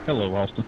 Hello, Austin.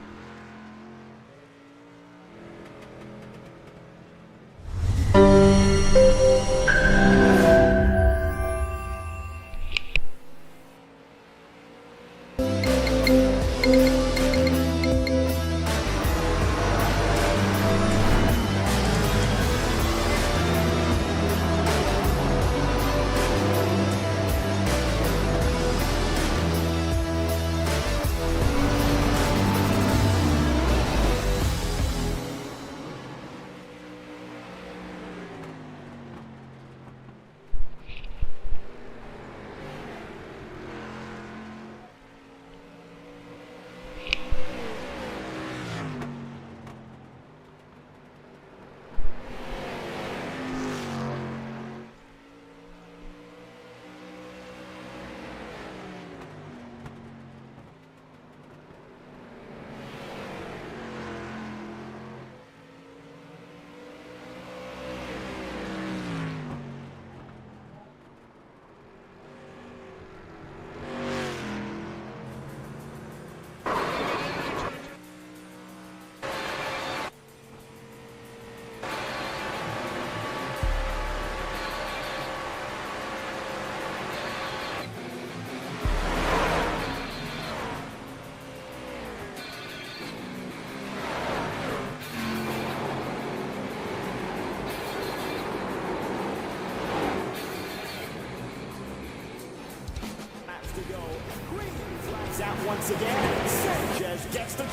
Out once again, Sanchez gets the job.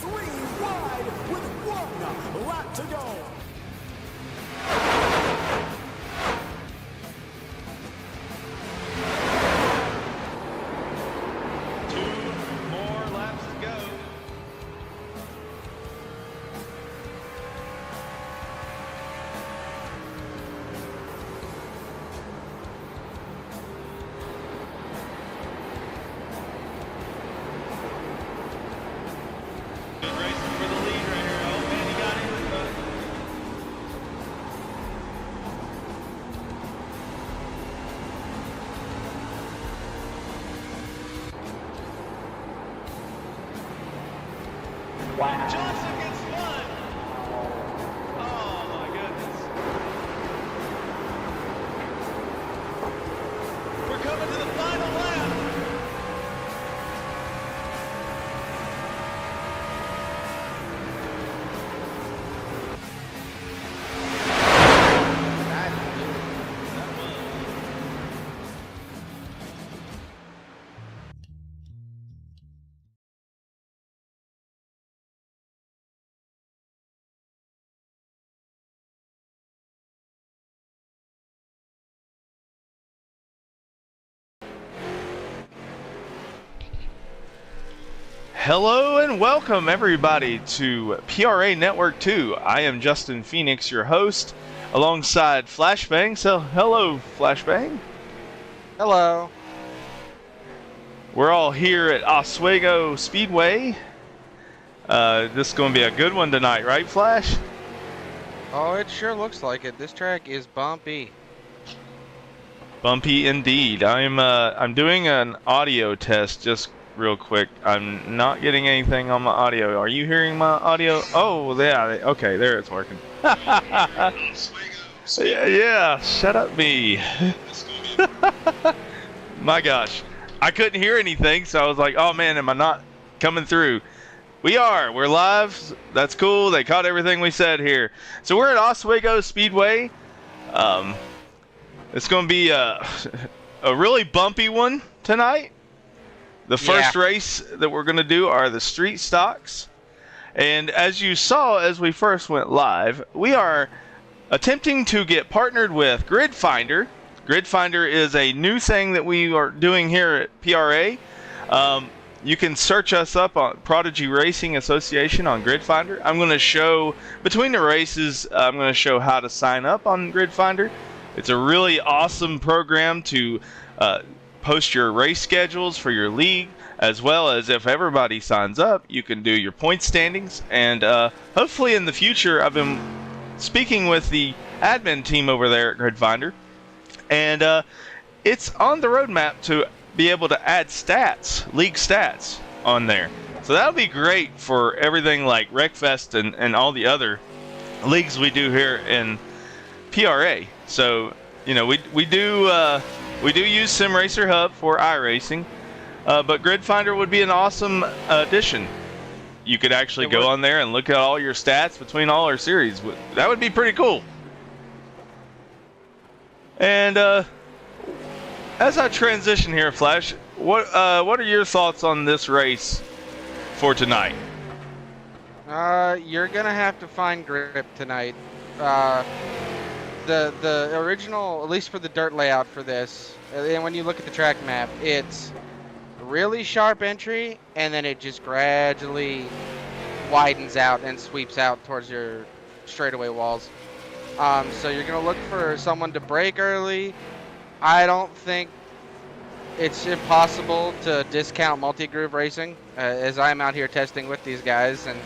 Three wide with 1 lap to go. Wow. Johnson gets one. Oh my goodness. We're coming to the final lap. Hello and welcome everybody to PRA Network 2. I am Justin Phoenix, your host, alongside Flashbang. So, hello, Flashbang. Hello. We're all here at Oswego Speedway. This is going to be a good one tonight, right, Flash? Oh, it sure looks like it. This track is bumpy. Bumpy indeed. I'm doing an audio test just real quick. I'm not getting anything on my audio. Are you hearing my audio? Oh, yeah. Okay, there it's working. Yeah, shut up me. My gosh. I couldn't hear anything, so I was like, oh man, am I not coming through? We're live. That's cool. They caught everything we said here. So we're at Oswego Speedway. It's going to be a really bumpy one tonight. The first race that we're going to do are the street stocks. And as you saw as we first went live, we are attempting to get partnered with Grid Finder. Grid Finder is a new thing that we are doing here at PRA. You can search us up on Prodigy Racing Association on Grid Finder. I'm going to show, between the races, I'm going to show how to sign up on Grid Finder. It's a really awesome program to post your race schedules for your league, as well as if everybody signs up, you can do your point standings. And hopefully in the future, I've been speaking with the admin team over there at GridFinder, and it's on the roadmap to be able to add stats, league stats on there. So that'll be great for everything like Wreckfest and all the other leagues we do here in PRA. So, you know, we do use SimRacer Hub for iRacing, but GridFinder would be an awesome addition. You could actually go on there and look at all your stats between all our series. That would be pretty cool. And as I transition here, Flash, what are your thoughts on this race for tonight? You're gonna have to find grip tonight. The original, at least for the dirt layout for this, and when you look at the track map, it's really sharp entry, and then it just gradually widens out and sweeps out towards your straightaway walls. So you're gonna look for someone to brake early. I don't think it's impossible to discount multi-groove racing, as I'm out here testing with these guys, and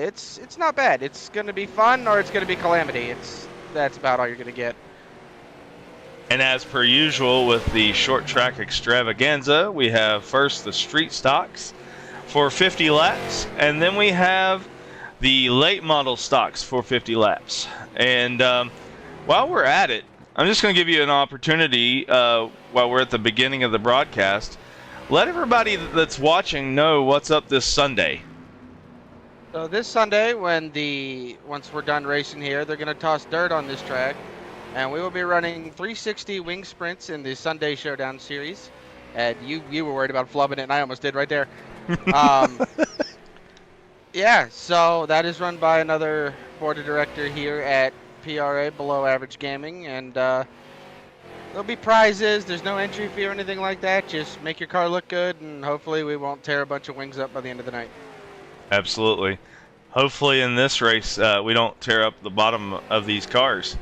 it's not bad. It's gonna be fun, or it's gonna be calamity. That's about all you're gonna get. And as per usual with the short track extravaganza, we have first the street stocks for 50 laps, and then we have the late model stocks for 50 laps. And while we're at it, I'm just going to give you an opportunity while we're at the beginning of the broadcast. Let everybody that's watching know what's up this Sunday. So this Sunday, once we're done racing here, they're going to toss dirt on this track, and we will be running 360 wing sprints in the Sunday Showdown Series. And you were worried about flubbing it, and I almost did right there. Yeah, so that is run by another board of director here at PRA, Below Average Gaming, and there'll be prizes. There's no entry fee or anything like that. Just make your car look good, and hopefully we won't tear a bunch of wings up by the end of the night. Absolutely. Hopefully in this race we don't tear up the bottom of these cars.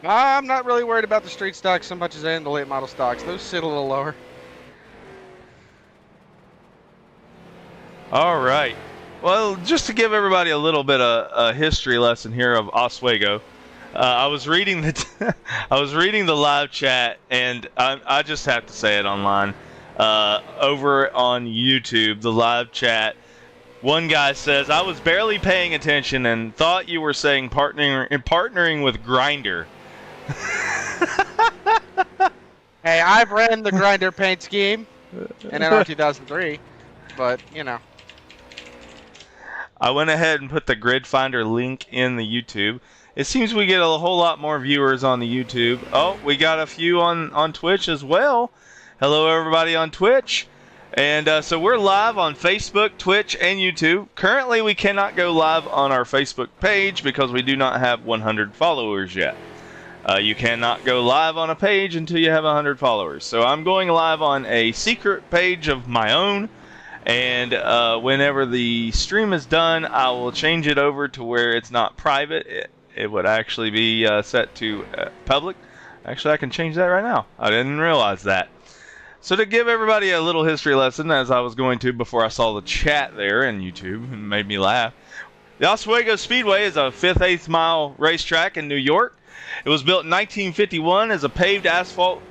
I'm not really worried about the street stocks so much as I am the late model stocks. Those sit a little lower. All right. Well, just to give everybody a little bit of a history lesson here of Oswego, I was reading the live chat, and I just have to say it online. Over on YouTube, the live chat, one guy says, "I was barely paying attention and thought you were saying partnering with Grindr." Hey, I've ran the Grinder paint scheme in NR 2003, but you know. I went ahead and put the GridFinder link in the YouTube. It seems we get a whole lot more viewers on the YouTube. Oh, we got a few on Twitch as well. Hello, everybody on Twitch. And so we're live on Facebook, Twitch, and YouTube. Currently, we cannot go live on our Facebook page because we do not have 100 followers yet. You cannot go live on a page until you have 100 followers. So I'm going live on a secret page of my own. And whenever the stream is done, I will change it over to where it's not private. It would actually be set to public. Actually, I can change that right now. I didn't realize that. So to give everybody a little history lesson, as I was going to before I saw the chat there in YouTube, it made me laugh. The Oswego Speedway is a 5/8 mile racetrack in New York. It was built in 1951 as a paved asphalt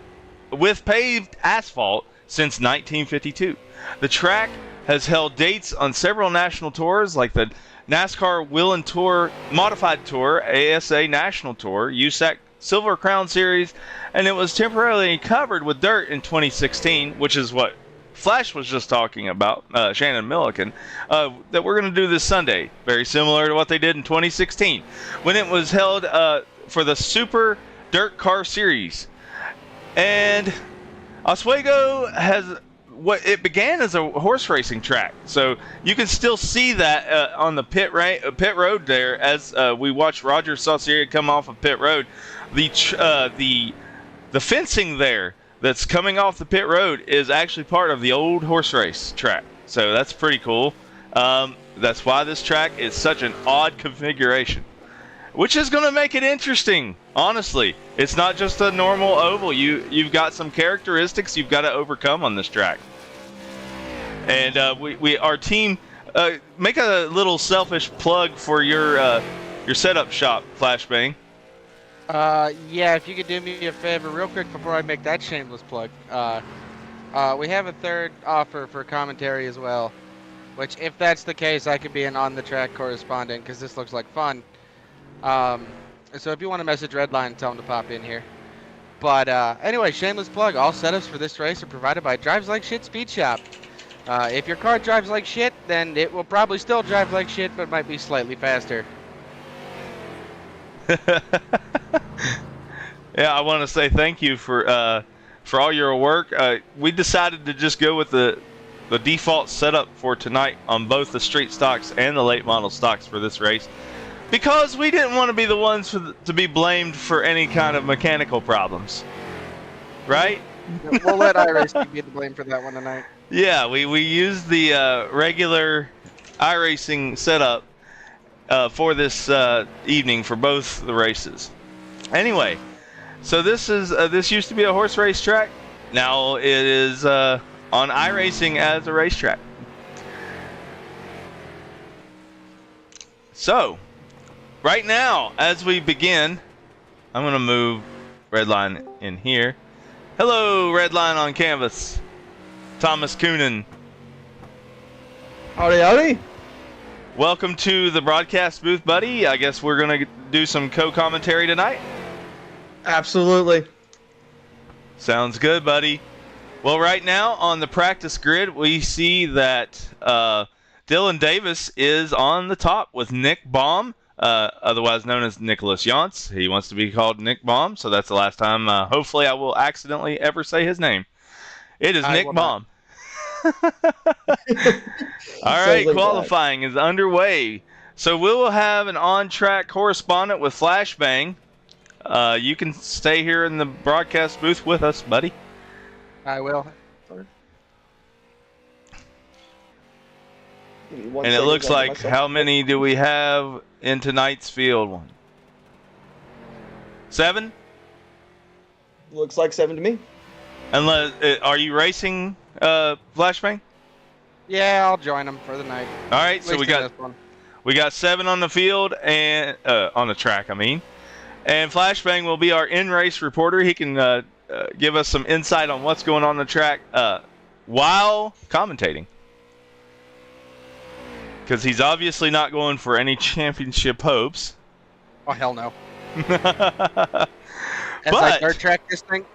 since 1952. The track has held dates on several national tours like the NASCAR Wheel and Tour Modified Tour, ASA National Tour, USAC Silver Crown Series, and it was temporarily covered with dirt in 2016, which is what Flash was just talking about, Shannon Milliken, that we're going to do this Sunday. Very similar to what they did in 2016, when it was held for the Super Dirt Car Series. And Oswego has... it began as a horse racing track, so you can still see that on the pit road there as we watch Roger Saucier come off of pit road. The fencing there that's coming off the pit road is actually part of the old horse race track, so that's pretty cool. That's why this track is such an odd configuration. which is going to make it interesting. Honestly, it's not just a normal oval. You've got some characteristics you've got to overcome on this track. And our team, make a little selfish plug for your setup shop, Flashbang. Yeah, if you could do me a favor real quick before I make that shameless plug. We have a third offer for commentary as well, which if that's the case, I could be an on-the-track correspondent because this looks like fun. So if you want to message Redline, tell him to pop in here. But anyway, shameless plug. All setups for this race are provided by Drives Like Shit Speed Shop. If your car drives like shit, then it will probably still drive like shit, but might be slightly faster. Yeah, I want to say thank you for all your work. We decided to just go with the default setup for tonight on both the street stocks and the late model stocks for this race, because we didn't want to be the ones to be blamed for any kind of mechanical problems, right? We'll let iRacing be the blame for that one tonight. Yeah, we used the regular iRacing setup for this evening for both the races. Anyway, so this used to be a horse race track. Now it is on iRacing as a racetrack. So, right now, as we begin, I'm going to move Redline in here. Hello, Redline on canvas. Thomas Coonan. Howdy, howdy. Welcome to the broadcast booth, buddy. I guess we're going to do some co-commentary tonight. Absolutely. Sounds good, buddy. Well, right now on the practice grid, we see that Dylan Davis is on the top with Nick Baum, otherwise known as Nicholas Yance. He wants to be called Nick Baum, so that's the last time, hopefully, I will accidentally ever say his name. It is Nick Baum. All right, qualifying is underway. So we will have an on-track correspondent with Flashbang. You can stay here in the broadcast booth with us, buddy. I will. And it looks like, how many do we have in tonight's field? 7? Looks like 7 to me. Unless, are you racing, Flashbang? Yeah, I'll join them for the night. All right, so we got 7 on the field and on the track, I mean. And Flashbang will be our in-race reporter. He can give us some insight on what's going on the track while commentating. Because he's obviously not going for any championship hopes. Oh, hell no. As I dirt track this thing?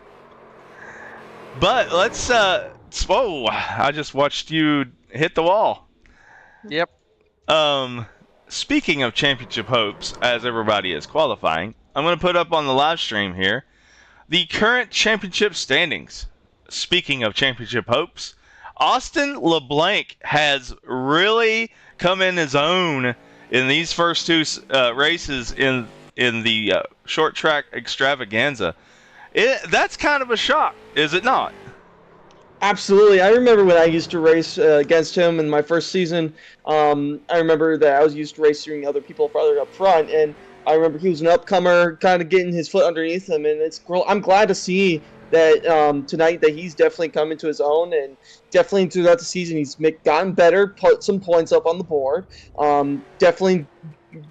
But let's... whoa, I just watched you hit the wall. Yep. Speaking of championship hopes, as everybody is qualifying, I'm going to put up on the live stream here the current championship standings. Speaking of championship hopes, Austin LeBlanc has really come in his own in these first 2 races in the short track extravaganza. That's kind of a shock, is it not? Absolutely. I remember when I used to race against him in my first season. I remember that I was used to racing other people farther up front, and I remember he was an upcomer, kind of getting his foot underneath him, and I'm glad to see that tonight that he's definitely come into his own, and definitely throughout the season he's gotten better, put some points up on the board. Definitely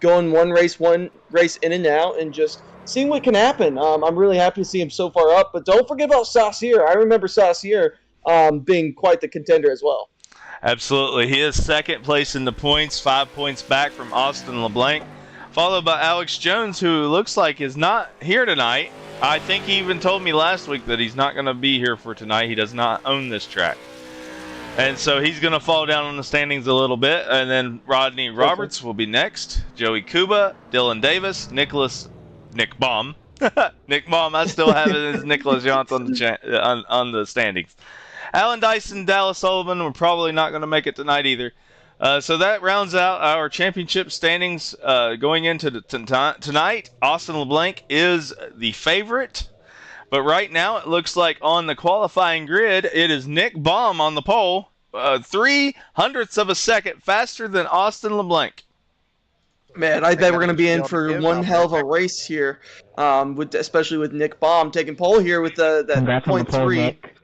going one race in and out, and just seeing what can happen. I'm really happy to see him so far up, but don't forget about Saucier. I remember Saucier being quite the contender as well. Absolutely. He is second place in the points, 5 points back from Austin LeBlanc, followed by Alex Jones, who looks like is not here tonight. I think he even told me last week that he's not going to be here for tonight. He does not own this track. And so he's going to fall down on the standings a little bit. And then Rodney Roberts will be next. Joey Kuba, Dylan Davis, Nick Baum. Nick Baum, I still have it as Nicholas Yance on the standings. Alan Dyson, Dallas Sullivan, we're probably not going to make it tonight either. So that rounds out our championship standings going into tonight. Austin LeBlanc is the favorite. But right now it looks like on the qualifying grid, it is Nick Baum on the pole. 0.03 of a second faster than Austin LeBlanc. Man, I They bet got we're going to some be in skill to for give one out hell of there. a race here, especially with Nick Baum taking pole here with that Congrats on the point pole, three. Nick.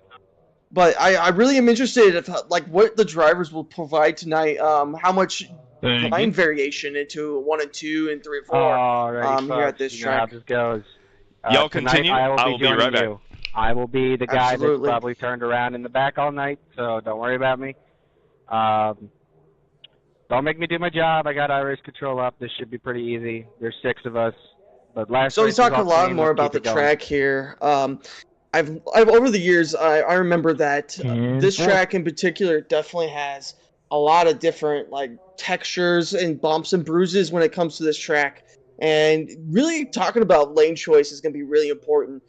But I really am interested in like what the drivers will provide tonight. How much line variation into 1 and 2 and 3 and 4 Alrighty, here at folks, this you know how track. this goes. Y'all Tonight continue. I will I be will be joining right back. you. I will be the guy that's Absolutely. probably turned around in the back all night, so don't worry about me. Don't make me do my job. I got iRace control up. This should be pretty easy. There's 6 of us. But last So race he's was talking all a lot clean. more Let's about keep the it going. track here. I've over the years I remember that And this four. track in particular definitely has a lot of different like textures and bumps and bruises when it comes to this track. And really talking about lane choice is going to be really important.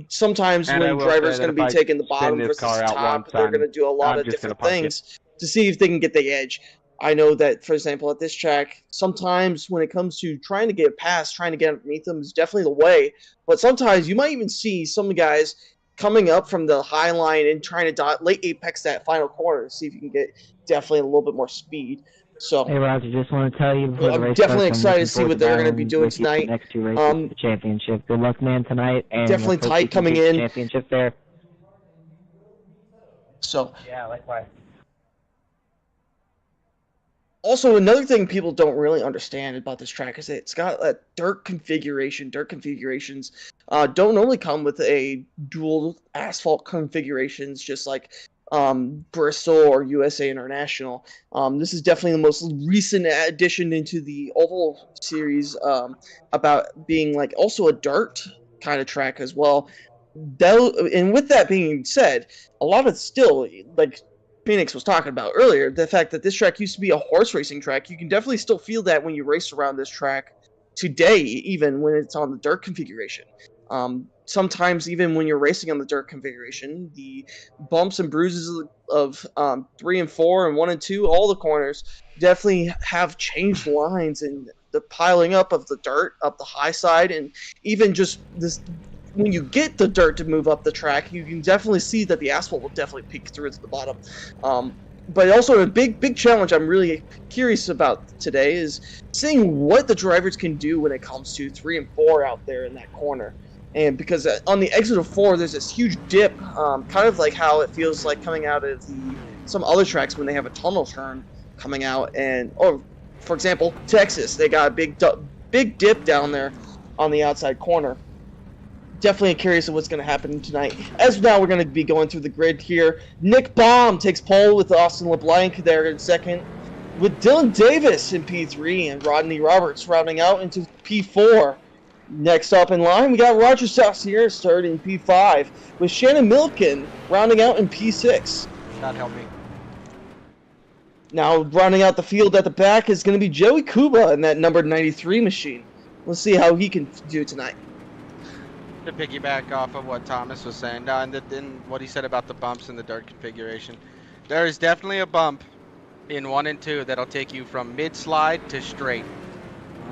Sometimes And I when will drivers say going that to if be I taking the spin bottom this versus car the out top, once, they're going to do a lot I'm of just gonna different park it. things to see if they can get the edge. I know that, for example, at this track, sometimes when it comes to trying to get past, trying to get underneath them is definitely the way. But sometimes you might even see some guys coming up from the high line and trying to late apex that final corner to see if you can get definitely a little bit more speed. So Hey, Roger, just want to tell you before the I'm race definitely starts, I'm excited looking to see forward what they're going to be battling doing with you the tonight. next 2 races for the championship. Good luck, man, tonight. And Definitely let's hope tight you can coming keep the in. championship there. So Yeah, likewise. also, another thing people don't really understand about this track is that it's got a dirt configuration. Dirt configurations don't normally come with a dual asphalt configurations, just like Bristol or USA International. This is definitely the most recent addition into the oval series, about being like also a dirt kind of track as well. And with that being said, a lot of still like Phoenix was talking about earlier, the fact that this track used to be a horse racing track, you can definitely still feel that when you race around this track today, even when it's on the dirt configuration. Sometimes, even when you're racing on the dirt configuration, the bumps and bruises of 3 and 4 and 1 and 2, all the corners definitely have changed lines and the piling up of the dirt up the high side, and even just this when you get the dirt to move up the track, you can definitely see that the asphalt will definitely peek through to the bottom. But also a big challenge I'm really curious about today is seeing what the drivers can do when it comes to 3 and 4 out there in that corner. And because on the exit of 4, there's this huge dip, kind of like how it feels like coming out of some other tracks when they have a tunnel turn coming out. Or, for example, Texas, they got a big dip down there on the outside corner. Definitely curious of what's going to happen tonight. As now, we're going to be going through the grid here. Nick Baum takes pole with Austin LeBlanc there in second, with Dylan Davis in P3 and Rodney Roberts rounding out into P4. Next up in line, we got Roger Saucier starting in P5, with Shannon Milken rounding out in P6. God help me. Now, rounding out the field at the back is going to be Joey Kuba in that number 93 machine. Let's see how he can do tonight. To piggyback off of what Thomas was saying, and what he said about the bumps in the dirt configuration, there is definitely a bump in 1 and 2 that'll take you from mid-slide to straight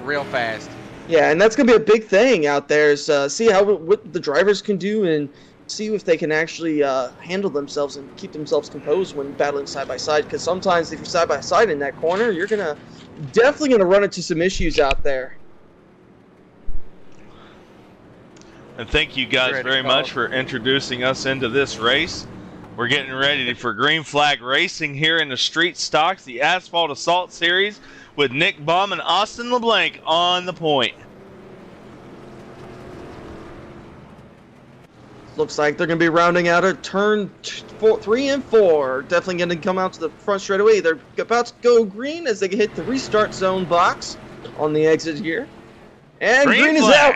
real fast. Yeah, and that's going to be a big thing out there is see what the drivers can do and see if they can actually handle themselves and keep themselves composed when battling side by side, because sometimes if you're side by side in that corner, you're definitely going to run into some issues out there. And thank you guys very much for introducing us into this race. We're getting ready for green flag racing here in the Street Stocks, the Asphalt Assault Series, with Nick Baum and Austin LeBlanc on the point. Looks like they're going to be rounding out at turn 3 and 4. Definitely going to come out to the front straight away. They're about to go green as they hit the restart zone box on the exit here. And green is out.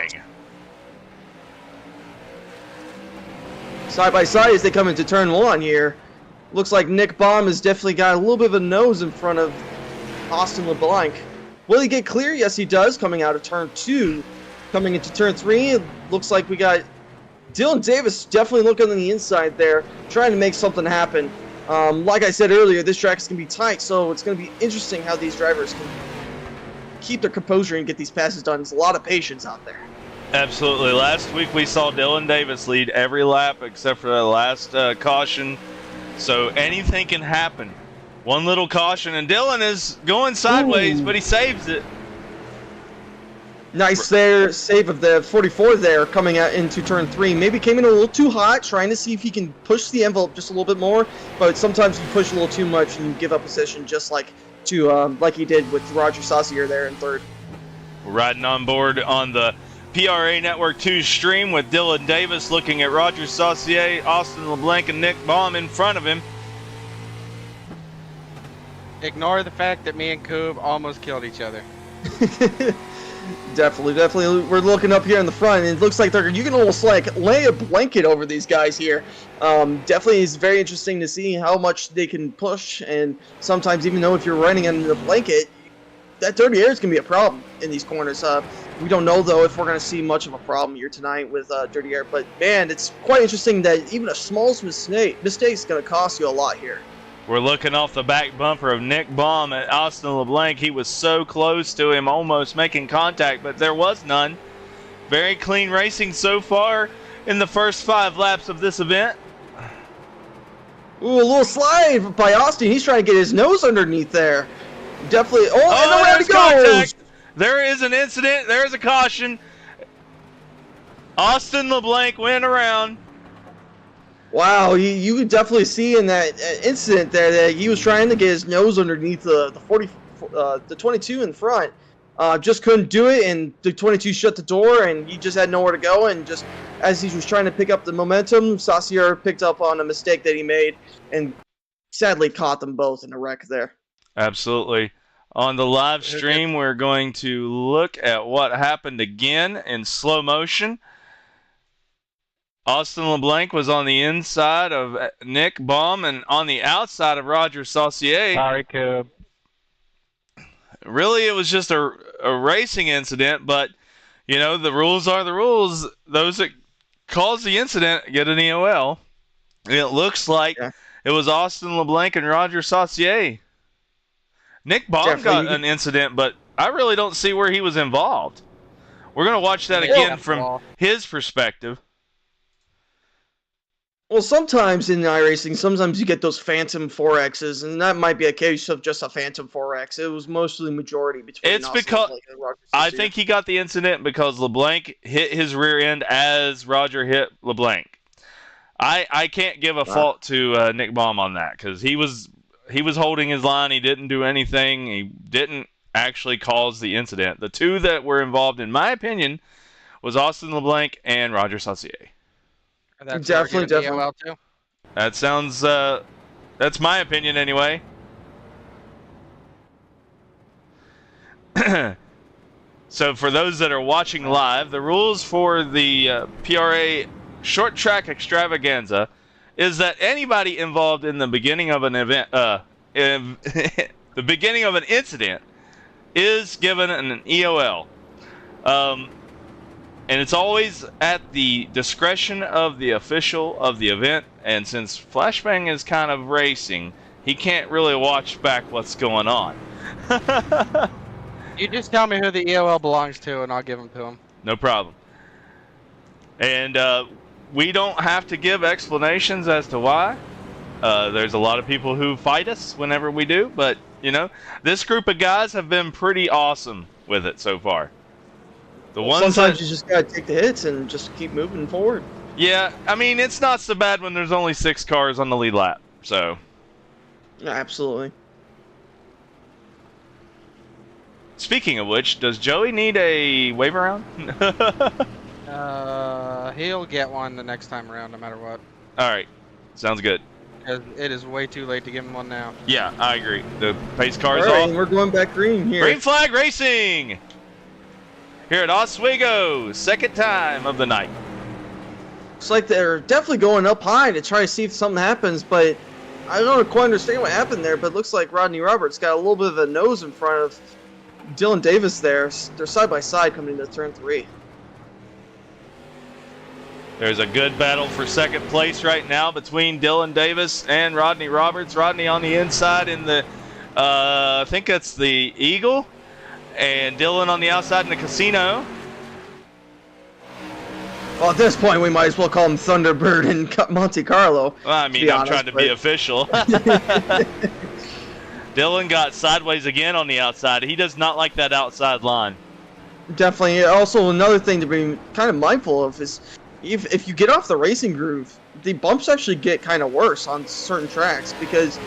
Side by side as they come into turn 1 here. Looks like Nick Baum has definitely got a little bit of a nose in front of Austin LeBlanc. Will he get clear? Yes, he does, coming out of turn 2. Coming into turn 3, it looks like we got Dylan Davis definitely looking on the inside there, trying to make something happen. Like I said earlier, this track is going to be tight, so it's going to be interesting how these drivers can keep their composure and get these passes done. There's a lot of patience out there. Absolutely. Last week we saw Dylan Davis lead every lap except for the last caution. So anything can happen. One little caution, and Dylan is going sideways, but he saves it. Nice there, save of the 44 there coming out into turn 3. Maybe came in a little too hot, trying to see if he can push the envelope just a little bit more. But sometimes you push a little too much and you give up position, just like he did with Roger Saucier there in third. We're riding on board on the PRA Network 2 stream with Dylan Davis looking at Roger Saucier, Austin LeBlanc, and Nick Baum in front of him. Ignore the fact that me and Coob almost killed each other. Definitely. We're looking up here in the front, and it looks like you can almost like lay a blanket over these guys here. Definitely is very interesting to see how much they can push, and sometimes even though if you're running under the blanket, that dirty air is going to be a problem in these corners. We don't know, though, if we're going to see much of a problem here tonight with dirty air. But, man, it's quite interesting that even a smallest mistake is going to cost you a lot here. We're looking off the back bumper of Nick Baum at Austin LeBlanc. He was so close to him, almost making contact, but there was none. Very clean racing so far in the first 5 laps of this event. Ooh, a little slide by Austin. He's trying to get his nose underneath there. Definitely. And around he goes. Contact. There is an incident. There is a caution. Austin LeBlanc went around. Wow, you could definitely see in that incident there that he was trying to get his nose underneath the 22 in front. Just couldn't do it, and the 22 shut the door, and he just had nowhere to go. And just as he was trying to pick up the momentum, Saucier picked up on a mistake that he made, and sadly caught them both in a wreck there. Absolutely. On the live stream, we're going to look at what happened again in slow motion. Austin LeBlanc was on the inside of Nick Baum and on the outside of Roger Saucier. Sorry, Coob. Really, it was just a racing incident, but, you know, the rules are the rules. Those that cause the incident get an EOL. It looks like it was Austin LeBlanc and Roger Saucier. Nick Baum got an incident, but I really don't see where he was involved. We're going to watch that again from his perspective. Well, sometimes in iRacing, sometimes you get those phantom 4Xs, and that might be a case of just a phantom 4X. It was mostly majority between. It's because I think he got the incident because LeBlanc hit his rear end as Roger hit LeBlanc. I can't give a fault to Nick Baum on that because he was holding his line. He didn't do anything. He didn't actually cause the incident. The two that were involved, in my opinion, was Austin LeBlanc and Roger Saucier. That's definitely. Too? That sounds, that's my opinion anyway. So for those that are watching live, the rules for the PRA short track extravaganza is that anybody involved in the beginning of an event, the beginning of an incident is given an EOL. And it's always at the discretion of the official of the event. And since Flashbang is kind of racing, he can't really watch back what's going on. You just tell me who the EOL belongs to, and I'll give them to him. No problem. And we don't have to give explanations as to why. There's a lot of people who fight us whenever we do. But, you know, this group of guys have been pretty awesome with it so far. Sometimes you just gotta take the hits and just keep moving forward. Yeah, I mean, it's not so bad when there's only 6 cars on the lead lap, so. Yeah, absolutely. Speaking of which, does Joey need a wave around? He'll get one the next time around, no matter what. Alright, sounds good. Because it is way too late to give him one now. Yeah, I agree. The pace car is Alright, off. and we're going back green here. Green flag racing! Here at Oswego, second time of the night. Looks like they're definitely going up high to try to see if something happens, but I don't quite understand what happened there, but it looks like Rodney Roberts got a little bit of a nose in front of Dylan Davis there. They're side by side coming into turn 3. There's a good battle for second place right now between Dylan Davis and Rodney Roberts. Rodney on the inside in the, I think that's the Eagle. And Dylan on the outside in the Casino. Well, at this point, we might as well call him Thunderbird and Monte Carlo. Well, I mean, I'm trying to be official. Dylan got sideways again on the outside. He does not like that outside line. Definitely. Also, another thing to be kind of mindful of is if you get off the racing groove, the bumps actually get kind of worse on certain tracks because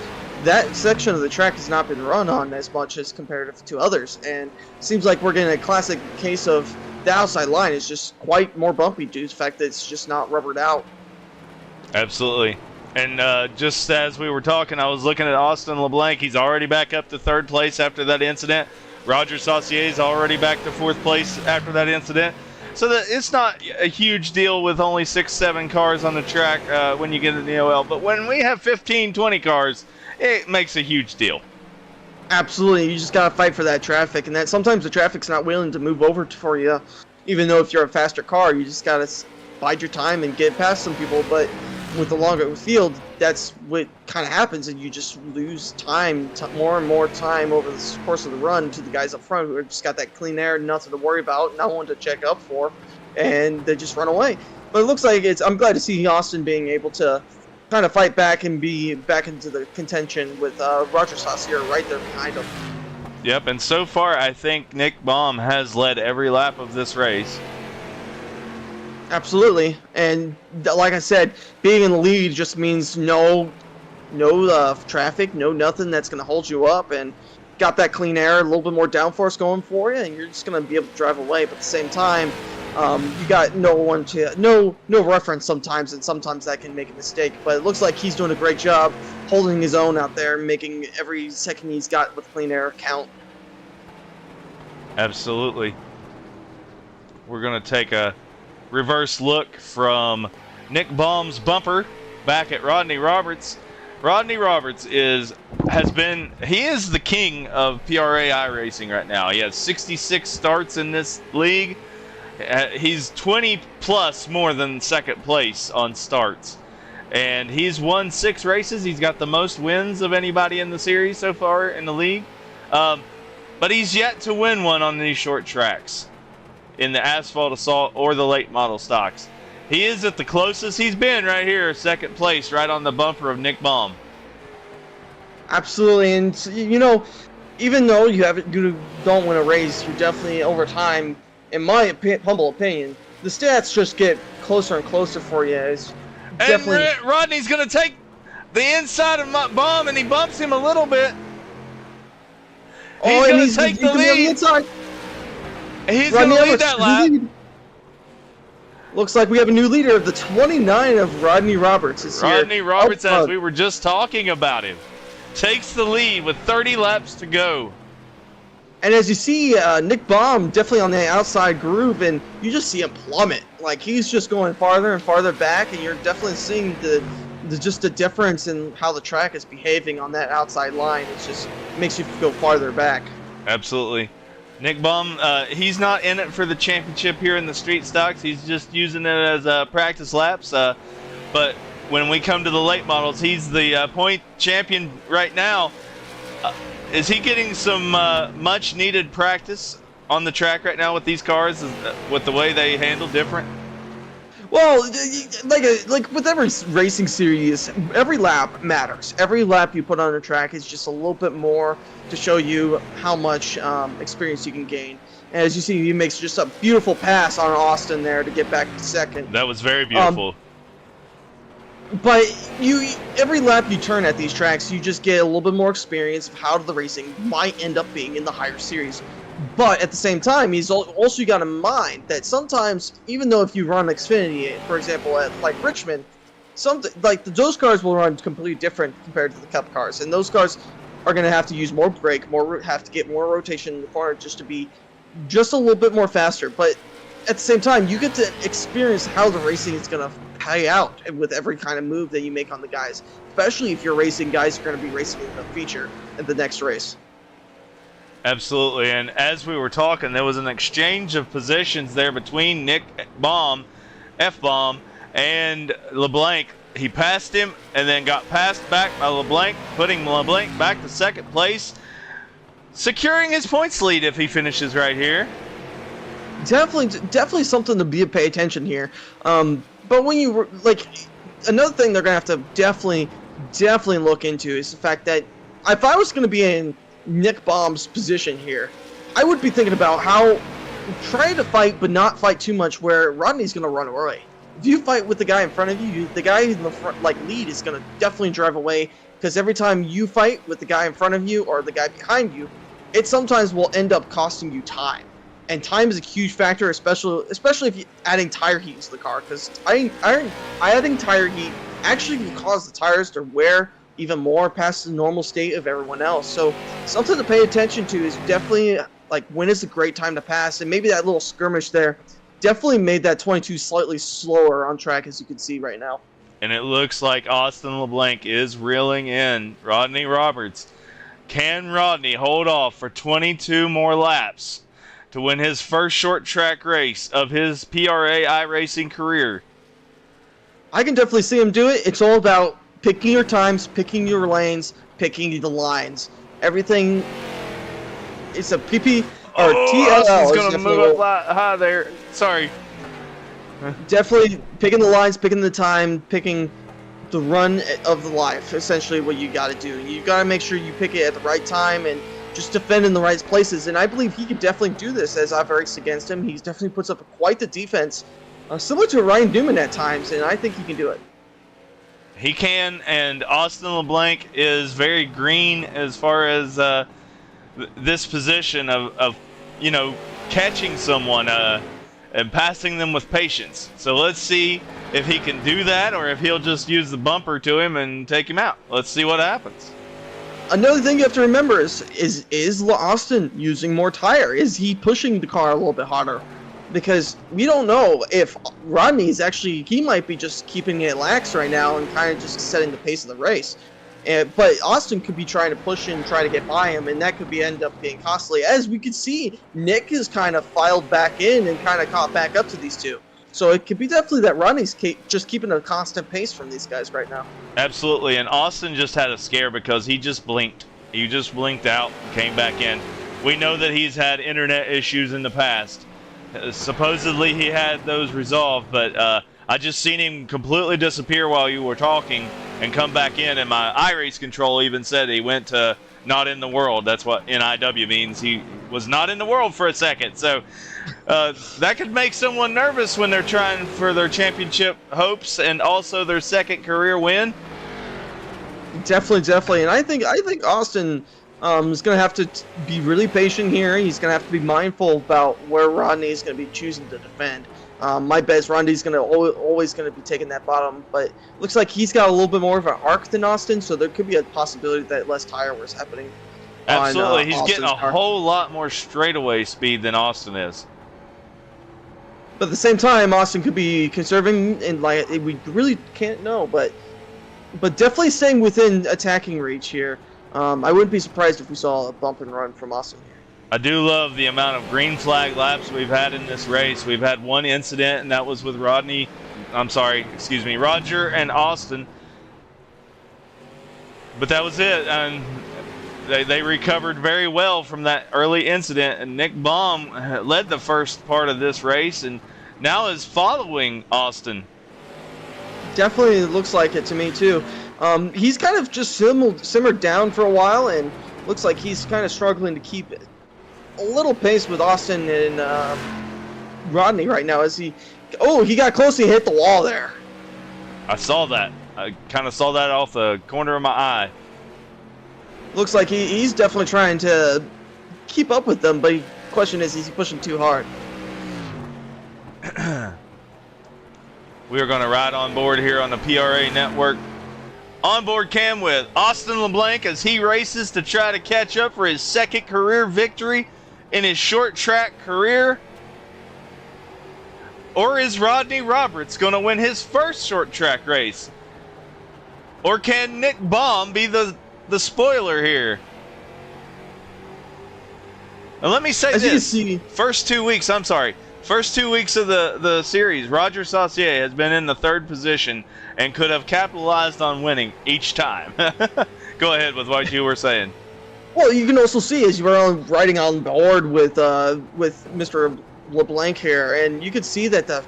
that section of the track has not been run on as much as comparative to others. And it seems like we're getting a classic case of the outside line is just quite more bumpy due to the fact that it's just not rubbered out. Absolutely. And just as we were talking, I was looking at Austin LeBlanc. He's already back up to 3rd place after that incident. Roger Saucier is already back to 4th place after that incident. So that it's not a huge deal with only 6-7 cars on the track when you get in the OL. But when we have 15-20 cars, it makes a huge deal. Absolutely. You just got to fight for that traffic. And that sometimes the traffic's not willing to move over for you. Even though if you're a faster car, you just got to bide your time and get past some people. But with the longer field, that's what kind of happens, and you just lose time, more and more time over the course of the run to the guys up front who have just got that clean air, nothing to worry about, no one to check up for, and they just run away. But it looks like I'm glad to see Austin being able to kind of fight back and be back into the contention with Roger Saucier right there behind him. Yep, and so far I think Nick Baum has led every lap of this race. Absolutely, and like I said, being in the lead just means no traffic, no nothing that's going to hold you up, and got that clean air, a little bit more downforce going for you, and you're just going to be able to drive away. But at the same time, you got no reference sometimes, and sometimes that can make a mistake. But it looks like he's doing a great job holding his own out there, making every second he's got with clean air count. Absolutely. We're going to take a reverse look from Nick Baum's bumper back at Rodney Roberts. Rodney Roberts is the king of PRA iRacing right now. He has 66 starts in this league. He's 20 plus more than 2nd place on starts. And he's won 6 races. He's got the most wins of anybody in the series so far in the league. But he's yet to win one on these short tracks in the Asphalt, Assault, or the late model stocks. He is at the closest he's been right here, 2nd place, right on the bumper of Nick Baum. Absolutely, and you know, even though you don't win a race, you definitely over time, in my humble opinion, the stats just get closer and closer for you. And Rodney's going to take the inside of Baum, and he bumps him a little bit. He's going to take the lead. He's going to lead that lap. Looks like we have a new leader of the 29 of Rodney Roberts. Rodney Roberts, as we were just talking about him, takes the lead with 30 laps to go. And as you see, Nick Baum definitely on the outside groove, and you just see him plummet. Like, he's just going farther and farther back, and you're definitely seeing the difference in how the track is behaving on that outside line. It just makes you go farther back. Absolutely. Nick Baum, he's not in it for the championship here in the street stocks. He's just using it as practice laps. But when we come to the late models, he's the point champion right now. Is he getting some much needed practice on the track right now with these cars, with the way they handle different? Well, like with every racing series, every lap matters. Every lap you put on a track is just a little bit more to show you how much experience you can gain. And as you see, he makes just a beautiful pass on Austin there to get back to 2nd. That was very beautiful. But every lap you turn at these tracks, you just get a little bit more experience of how the racing might end up being in the higher series. But at the same time, he's also got in mind that sometimes, even though if you run Xfinity, for example, at like Richmond, those cars will run completely different compared to the Cup cars, and those cars are going to have to use more brake, have to get more rotation in the corner just to be just a little bit more faster. But at the same time, you get to experience how the racing is going to pay out with every kind of move that you make on the guys, especially if you're racing guys who are going to be racing in the feature at the next race. Absolutely, and as we were talking, there was an exchange of positions there between Nick Baum, F-Baum, and LeBlanc. He passed him and then got passed back by LeBlanc, putting LeBlanc back to 2nd place, securing his points lead if he finishes right here. Definitely something to pay attention here. But when you another thing they're gonna have to definitely look into is the fact that if I was gonna be in Nick Baum's position here, I would be thinking about how try to fight, but not fight too much where Rodney's going to run away. If you fight with the guy in front of you, the guy in the front, lead is going to definitely drive away, because every time you fight with the guy in front of you or the guy behind you, it sometimes will end up costing you time. And time is a huge factor, especially if you're adding tire heat to the car, because adding tire heat actually will cause the tires to wear even more past the normal state of everyone else. So something to pay attention to is definitely when is a great time to pass, and maybe that little skirmish there definitely made that 22 slightly slower on track, as you can see right now. And it looks like Austin LeBlanc is reeling in Rodney Roberts. Can Rodney hold off for 22 more laps to win his first short track race of his PRA iRacing career? I can definitely see him do it. It's all about picking your times, picking your lanes, picking the lines. Everything is a PP or TLL. Austin's going to move up high there. Sorry. Definitely picking the lines, picking the time, picking the run of the life. Essentially what you got to do. You got to make sure you pick it at the right time and just defend in the right places. And I believe he could definitely do this, as I've raced against him. He definitely puts up quite the defense, similar to Ryan Newman at times, and I think he can do it. He can, and Austin LeBlanc is very green as far as this position of catching someone and passing them with patience. So let's see if he can do that, or if he'll just use the bumper to him and take him out. Let's see what happens. Another thing you have to remember is Austin using more tire? Is he pushing the car a little bit harder? Because we don't know if Rodney's actually, he might be just keeping it lax right now and kind of just setting the pace of the race. But Austin could be trying to push and try to get by him, and that could end up being costly. As we can see, Nick has kind of filed back in and kind of caught back up to these two. So it could be definitely that Rodney's just keeping a constant pace from these guys right now. Absolutely, and Austin just had a scare because he just blinked. He just blinked out and came back in. We know that he's had internet issues in the past. Supposedly he had those resolved, but I just seen him completely disappear while you were talking and come back in, and my iRace control even said he went to not in the world. That's what NIW means. He was not in the world for a second. So that could make someone nervous when they're trying for their championship hopes and also their second career win. Definitely, and I think Austin is going to have to be really patient here. He's going to have to be mindful about where Rodney is going to be choosing to defend. My bet is Rodney's going to always going to be taking that bottom, but looks like he's got a little bit more of an arc than Austin, so there could be a possibility that less tire wear is happening. Absolutely, he's Austin's getting a car. whole lot more straightaway speed than Austin is. But at the same time, Austin could be conserving, and we really can't know, but definitely staying within attacking reach here. I wouldn't be surprised if we saw a bump and run from Austin here. I do love the amount of green flag laps we've had in this race. We've had one incident, and that was with Roger and Austin. But that was it, and they recovered very well from that early incident, and Nick Baum led the first part of this race and now is following Austin. Definitely looks like it to me, too. He's kind of just simmered down for a while, and looks like he's kind of struggling to keep a little pace with Austin and Rodney right now. As he got close, he hit the wall there. I saw that. I kind of saw that off the corner of my eye. Looks like he's definitely trying to keep up with them, but the question is he pushing too hard? We are going to ride on board here on the PRA network. Onboard cam with Austin LeBlanc as he races to try to catch up for his second career victory in his short track career. Or is Rodney Roberts going to win his first short track race? Or can Nick Baum be the spoiler here? And let me say this. First 2 weeks of the series, Roger Saucier has been in the third position and could have capitalized on winning each time. Go ahead with what you were saying. Well, you can also see as you were riding on board with Mr. LeBlanc here, and you could see that the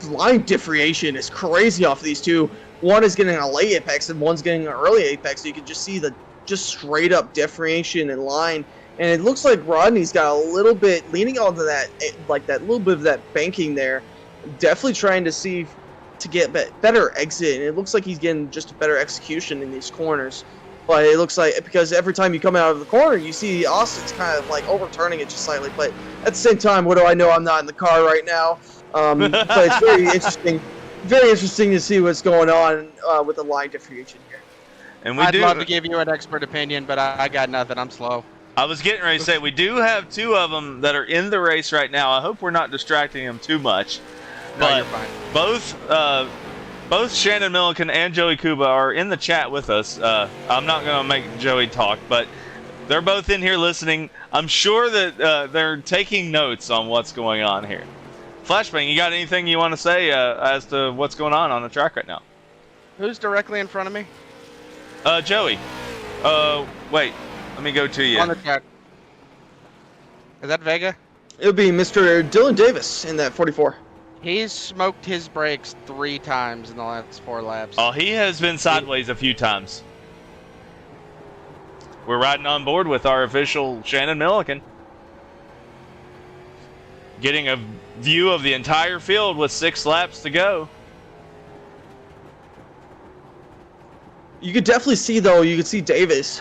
line differentiation is crazy off these two. One is getting a late apex and one's getting an early apex, so you can just see the straight up differentiation in line. And it looks like Rodney's got a little bit leaning onto that, like that little bit of that banking there. Definitely trying to see to get better exit. And it looks like he's getting just a better execution in these corners. But it looks like because every time you come out of the corner, you see Austin's kind of like overturning it just slightly. But at the same time, what do I know? I'm not in the car right now. But it's very interesting. Very interesting to see what's going on with the line differentiation here. And I'd love to give you an expert opinion, but I got nothing. I'm slow. I was getting ready to say, we do have two of them that are in the race right now. I hope we're not distracting them too much. No, But you're fine. both Shannon Milliken and Joey Kuba are in the chat with us. I'm not going to make Joey talk, but they're both in here listening. I'm sure that they're taking notes on what's going on here. Flashbang, you got anything you want to say as to what's going on the track right now? Who's directly in front of me? Joey. Wait. Let me go to you. On the track. Is that Vega? It would be Mr. Dylan Davis in that 44. He's smoked his brakes 3 times in the last 4 laps. Oh, he has been sideways a few times. We're riding on board with our official Shannon Milliken. Getting a view of the entire field with 6 laps to go. You could definitely see, though, you could see Davis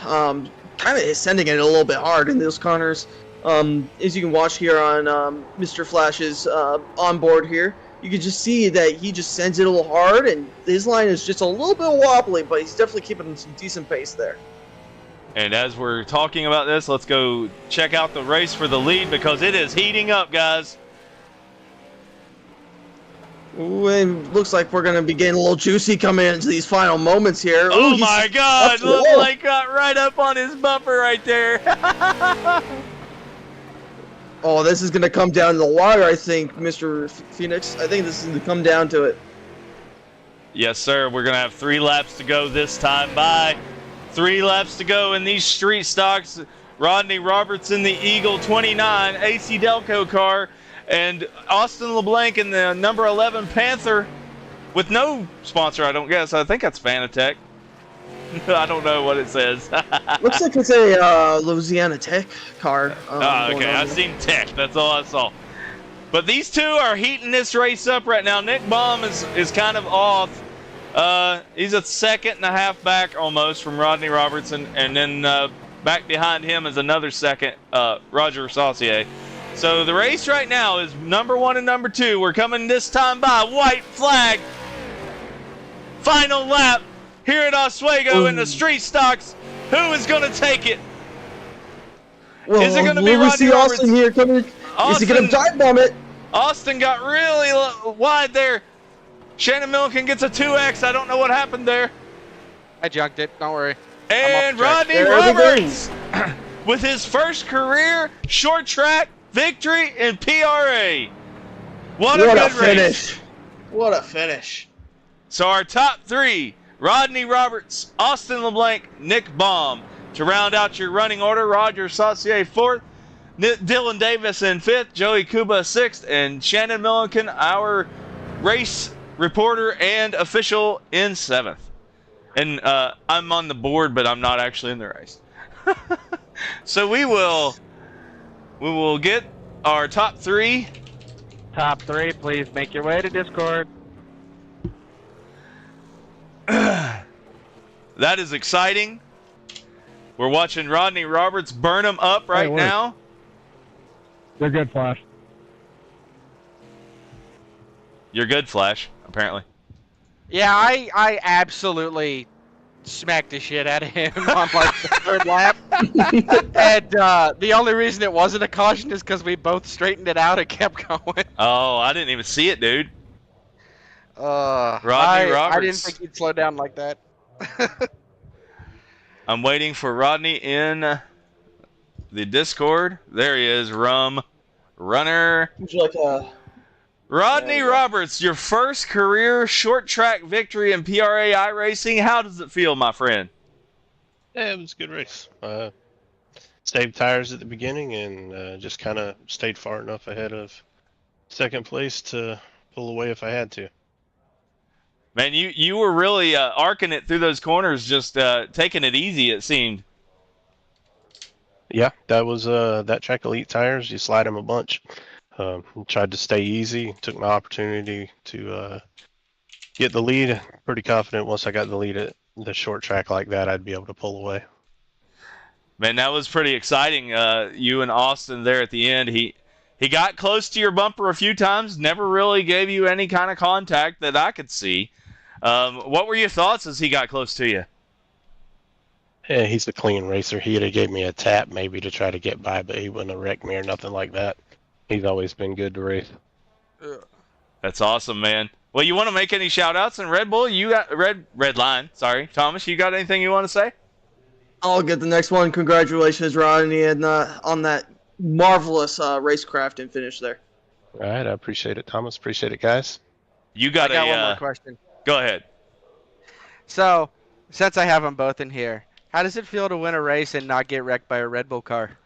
kind of sending it a little bit hard in those corners. As you can watch here on Mr. Flash's onboard here, you can just see that he just sends it a little hard, and his line is just a little bit wobbly, but he's definitely keeping some decent pace there. And as we're talking about this, let's go check out the race for the lead because it is heating up, guys. Ooh, it looks like we're going to be getting a little juicy coming into these final moments here. Oh Ooh, my God! Whoa. LeBlanc got right up on his bumper right there. Oh, this is going to come down to the wire, I think, Mr. Phoenix. I think this is going to come down to it. Yes, sir. We're going to have 3 laps to go this time by. 3 laps to go in these street stocks. Rodney Robertson, the Eagle 29 AC Delco car, and Austin LeBlanc in the number 11 Panther with no sponsor, I don't guess. I think that's Fanatec. I don't know what it says. Looks like it's a Louisiana Tech car. Okay, I seen Tech. That's all I saw. But these two are heating this race up right now. Nick Baum is kind of off. He's a second and a half back almost from Rodney Robertson, and then back behind him is another second, Roger Saucier. So the race right now is number 1 and number 2. We're coming this time by. White flag. Final lap here at Oswego in the street stocks. Who is going to take it? Well, Is it going to be we Rodney see Robertson? Austin here coming. Is he going to dive bomb it? Austin got really wide there. Shannon Milliken gets a 2X. I don't know what happened there. I junked it. Don't worry. And Rodney There Roberts with his first career short track victory in PRA. What a good finish. race. What a finish. So our top 3, Rodney Roberts, Austin LeBlanc, Nick Baum. To round out your running order, Roger Saucier 4th, Dylan Davis in 5th, Joey Kuba 6th, and Shannon Milliken, our race reporter and official, in 7th. And I'm on the board, but I'm not actually in the race. So we will get our top 3. Top 3, please make your way to Discord. That is exciting. We're watching Rodney Roberts burn him up right now. They're good, Flash. You're good, Flash, apparently. Yeah, I absolutely smacked the shit out of him on like the 3rd lap. And the only reason it wasn't a caution is because we both straightened it out and kept going. Oh, I didn't even see it, dude. Rodney I Roberts. didn't think he'd slow down like that. I'm waiting for Rodney in the Discord. There he is, Runner. Would you like a... Rodney Roberts, your first career short track victory in PRA iRacing. How does it feel, my friend? Yeah, it was a good race. Saved tires at the beginning and just kind of stayed far enough ahead of second place to pull away if I had to. Man, you were really arcing it through those corners, just taking it easy, it seemed. Yeah, that was that track elite tires. You slide them a bunch. Tried to stay easy. Took my opportunity to get the lead. Pretty confident once I got the lead at the short track like that, I'd be able to pull away. Man, that was pretty exciting. You and Austin there at the end. He got close to your bumper a few times. Never really gave you any kind of contact that I could see. What were your thoughts as he got close to you? Yeah, he's a clean racer. He'd have gave me a tap maybe to try to get by, but he wouldn't have wrecked me or nothing like that. He's always been good to race. That's awesome, man. Well, you want to make any shout outs in Red Bull? You got Red Line. Sorry, Thomas. You got anything you want to say? I'll get the next one. Congratulations, Ronnie, and on that marvelous racecraft and finish there. All right, I appreciate it, Thomas. Appreciate it, guys. You got I got one more question. Go ahead. So, since I have them both in here, how does it feel to win a race and not get wrecked by a Red Bull car?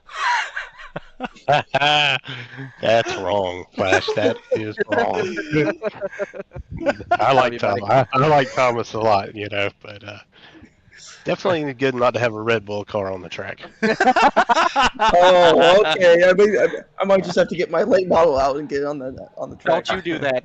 That's wrong, Flash. That is wrong. I like Thomas. I like Thomas a lot, but definitely good not to have a Red Bull car on the track. Oh, okay. I might just have to get my late model out and get on the track. Don't you do that.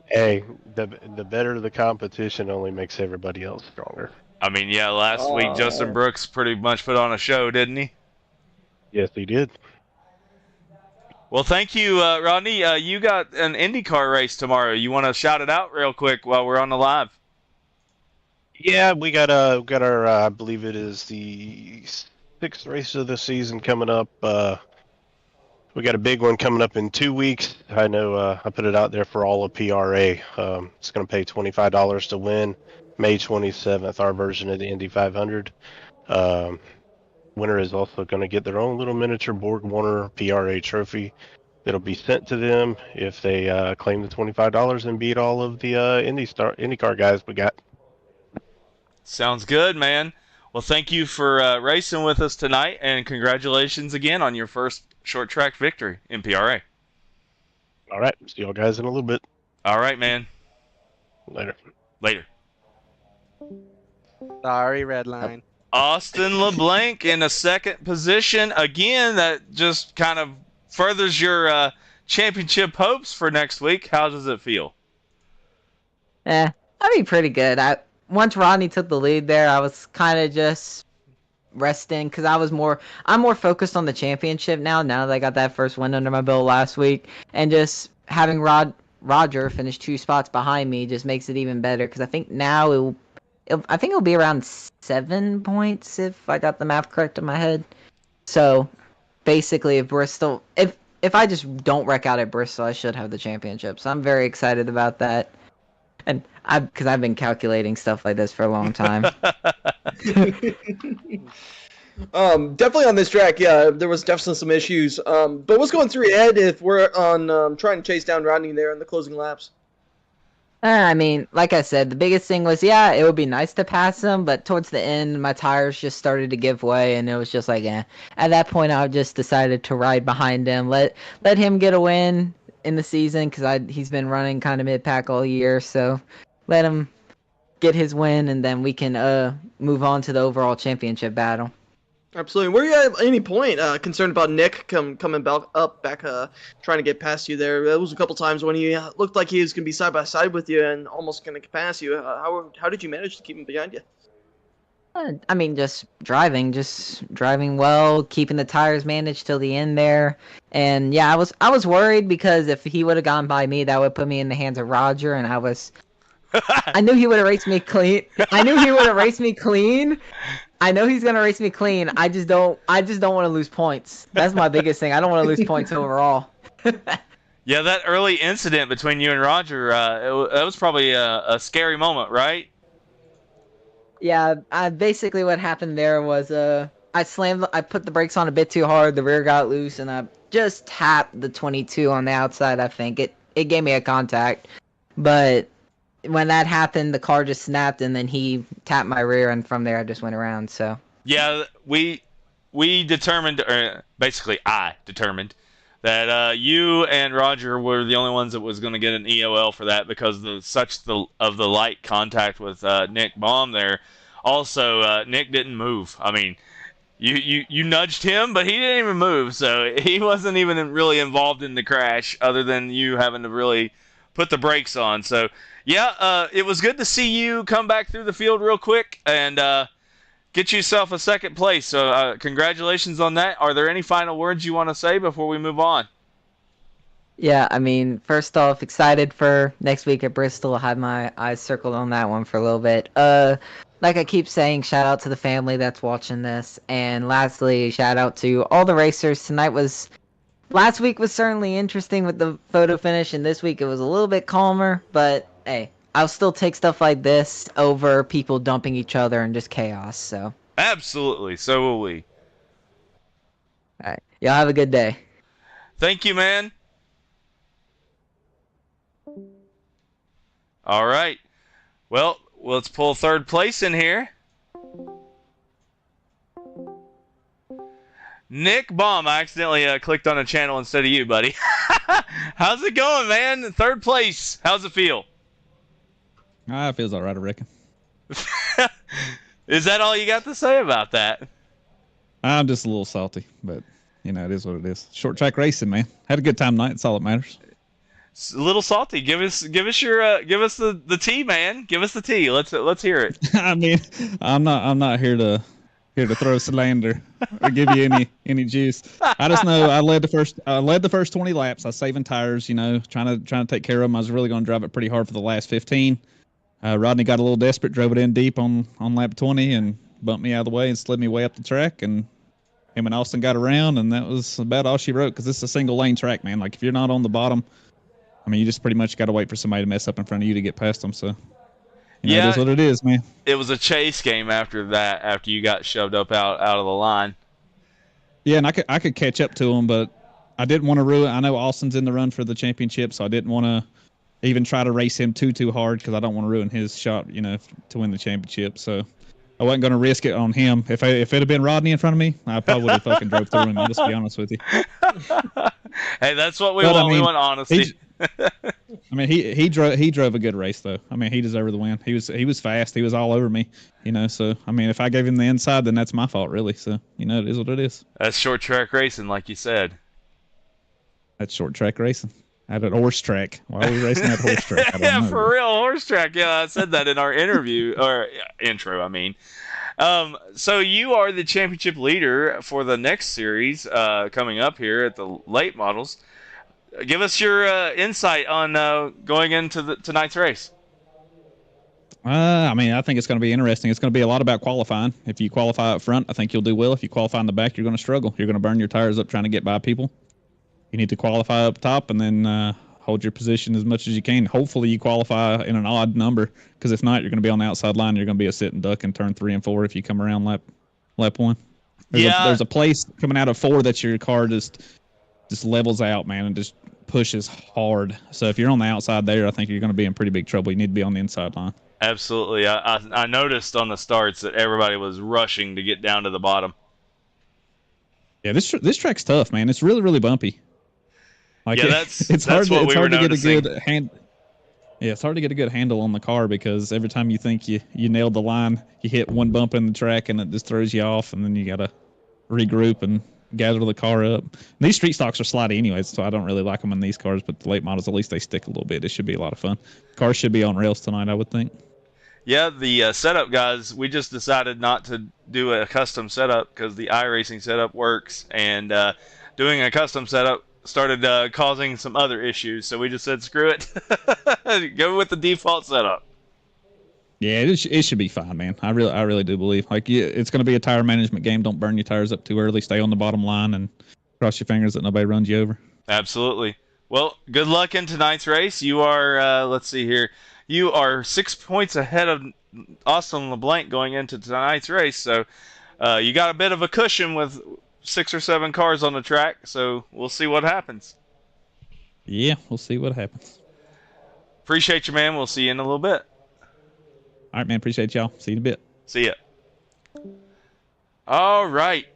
Hey, the better the competition only makes everybody else stronger. I mean, yeah, last week Justin Brooks pretty much put on a show, didn't he? Yes, he did. Well, thank you, Rodney. You got an IndyCar race tomorrow. You want to shout it out real quick while we're on the live? Yeah, we got our I believe it is the 6th race of the season coming up. We got a big one coming up in 2 weeks. I know I put it out there for all of PRA. It's going to pay $25 to win. May 27th, our version of the Indy 500. Winner is also going to get their own little miniature Borg Warner PRA trophy that'll be sent to them if they claim the $25 and beat all of the IndyCar guys we got. Sounds good, man. Well, thank you for racing with us tonight, and congratulations again on your first short track victory in PRA. All right. See y'all guys in a little bit. All right, man. Later. Sorry, Red Line. Austin LeBlanc in a second position. Again, that just kind of furthers your championship hopes for next week. How does it feel? I'd be pretty good. Once Rodney took the lead there, I was kind of just resting because I'm more focused on the championship now that I got that first win under my belt last week, and just having Roger finish 2 spots behind me just makes it even better because I think now I think it'll be around 7 points if I got the math correct in my head. So basically, if I just don't wreck out at Bristol, I should have the championship. So I'm very excited about that. And because I've been calculating stuff like this for a long time. Definitely on this track, yeah, there was definitely some issues. But what's going through your head if we're on trying to chase down Rodney there in the closing laps? I mean, like I said, the biggest thing was, yeah, it would be nice to pass him, but towards the end, my tires just started to give way, and it was just like, At that point, I just decided to ride behind him, let him get a win in the season, because he's been running kind of mid-pack all year, so let him get his win, and then we can move on to the overall championship battle. Absolutely. Were you at any point concerned about Nick coming back, trying to get past you there? There was a couple times when he looked like he was going to be side by side with you and almost going to pass you. How did you manage to keep him behind you? I mean, just driving well, keeping the tires managed till the end there. And yeah, I was worried because if he would have gone by me, that would put me in the hands of Roger, and I knew he would have raced me clean. I know he's gonna race me clean. I just don't want to lose points. That's my biggest thing. I don't want to lose points overall. Yeah, that early incident between you and Roger, that was probably a scary moment, right? Yeah, basically what happened there was I put the brakes on a bit too hard. The rear got loose, and I just tapped the 22 on the outside. I think it gave me a contact, but when that happened, the car just snapped, and then he tapped my rear, and from there I just went around. So yeah, we determined, or basically I determined, that you and Roger were the only ones that was going to get an EOL for that because of the light contact with Nick Baum there. Also, Nick didn't move. I mean, You nudged him, but he didn't even move, so he wasn't even really involved in the crash, other than you having to really put the brakes on. So yeah, it was good to see you come back through the field real quick and get yourself a second place. So congratulations on that. Are there any final words you want to say before we move on? Yeah, I mean, first off, excited for next week at Bristol. I had my eyes circled on that one for a little bit. Like I keep saying, shout out to the family that's watching this. And lastly, shout out to all the racers. Last week was certainly interesting with the photo finish, and this week it was a little bit calmer. But hey, I'll still take stuff like this over people dumping each other and just chaos. So, Absolutely. So will we. all right, y'all have a good day. Thank you, man. All right. Well, let's pull third place in here. Nick Baum, I accidentally clicked on a channel instead of you, buddy. How's it going, man? Third place. How's it feel? It feels all right, I reckon. Is that all you got to say about that? I'm just a little salty, but you know, it is what it is. Short track racing, man. Had a good time tonight. That's all that matters. It's a little salty. Give us the tea, man. Give us the tea. Let's hear it. I mean, I'm not here to throw slander or give you any juice. I just know I led the first 20 laps. I was saving tires, you know, trying to take care of them. I was really going to drive it pretty hard for the last 15. Rodney got a little desperate, drove it in deep on lap 20 and bumped me out of the way and slid me way up the track. And him and Austin got around, and that was about all she wrote because this is a single lane track, man. Like if you're not on the bottom, I mean, you just pretty much got to wait for somebody to mess up in front of you to get past them. So, you know, it is what it is, man. It was a chase game after that, after you got shoved up out of the line. Yeah, and I could catch up to him, but I didn't want to ruin. I know Austin's in the run for the championship, so I didn't want to even try to race him too hard because I don't want to ruin his shot, you know, to win the championship. So I wasn't going to risk it on him. If it had been Rodney in front of me, I probably would have fucking drove through him. I'll just be honest with you. Hey, that's what we want. I mean, we want honesty. I mean, he drove a good race though. I mean, he deserved the win. He was fast. He was all over me, you know. So I mean, if I gave him the inside, then that's my fault, really. So you know, it is what it is. That's short track racing, like you said. That's short track racing. At a horse track. Why are we racing at horse track? Yeah, for real, horse track. Yeah, I said that in our interview or intro. I mean, so you are the championship leader for the next series coming up here at the late models. Give us your insight on going into tonight's race. I mean, I think it's going to be interesting. It's going to be a lot about qualifying. If you qualify up front, I think you'll do well. If you qualify in the back, you're going to struggle. You're going to burn your tires up trying to get by people. You need to qualify up top and then hold your position as much as you can. Hopefully, you qualify in an odd number, because if not, you're going to be on the outside line. You're going to be a sit and duck in turn 3 and 4 if you come around lap 1. There's a place coming out of 4 that your car just levels out, man, and just pushes hard. So if you're on the outside there, I think you're going to be in pretty big trouble. You need to be on the inside line. Absolutely. I noticed on the starts that everybody was rushing to get down to the bottom. Yeah, this track's tough, man. It's really, really bumpy. Like yeah, it's hard to get a good hand. Yeah, it's hard to get a good handle on the car because every time you think you nailed the line, you hit one bump in the track and it just throws you off, and then you got to regroup and gather the car up. And these street stocks are slidey anyways, so I don't really like them in these cars, but the late models, at least they stick a little bit. It should be a lot of fun. Cars should be on rails tonight, I would think. Yeah, the setup guys, we just decided not to do a custom setup because the iRacing setup works, and doing a custom setup started causing some other issues, so we just said screw it. Go with the default setup. Yeah, it should be fine, man. I really do believe. Like, yeah, it's going to be a tire management game. Don't burn your tires up too early. Stay on the bottom line and cross your fingers that nobody runs you over. Absolutely. Well, good luck in tonight's race. You are, let's see here, you are 6 points ahead of Austin LeBlanc going into tonight's race. So you got a bit of a cushion with 6 or 7 cars on the track. So we'll see what happens. Yeah, we'll see what happens. Appreciate you, man. We'll see you in a little bit. All right, man. Appreciate y'all. See you in a bit. See ya. All right.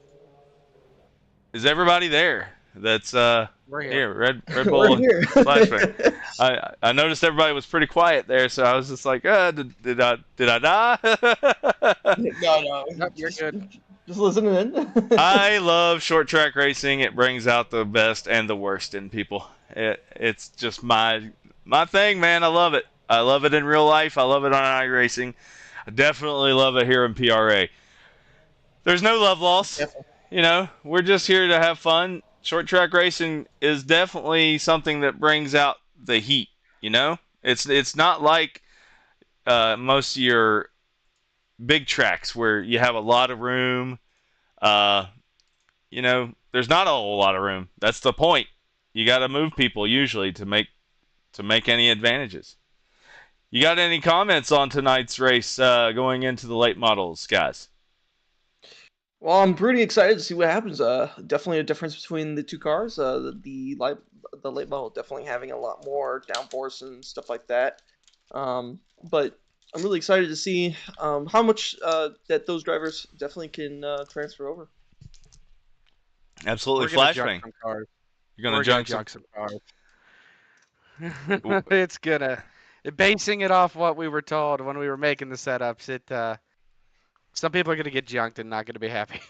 Is everybody there? That's We're here. Red Bull and Flashback. I noticed everybody was pretty quiet there, so I was just like, did I die? No. Nope, you're good. Just listening in. I love short track racing. It brings out the best and the worst in people. It's just my thing, man. I love it. I love it in real life. I love it on iRacing. I definitely love it here in PRA. There's no love loss. You know, we're just here to have fun. Short track racing is definitely something that brings out the heat. You know, it's not like most of your big tracks where you have a lot of room. Uh, you know, there's not a whole lot of room. That's the point. You got to move people usually to make any advantages. You got any comments on tonight's race going into the late models, guys? Well, I'm pretty excited to see what happens. Definitely a difference between the two cars. The late model definitely having a lot more downforce and stuff like that. But I'm really excited to see how much that those drivers definitely can transfer over. Absolutely, We're gonna junk Flashbang. some cars. You're gonna We're junk gonna some. junk some cars. It's gonna basing it off what we were told when we were making the setups. Some people are gonna get junked and not gonna be happy.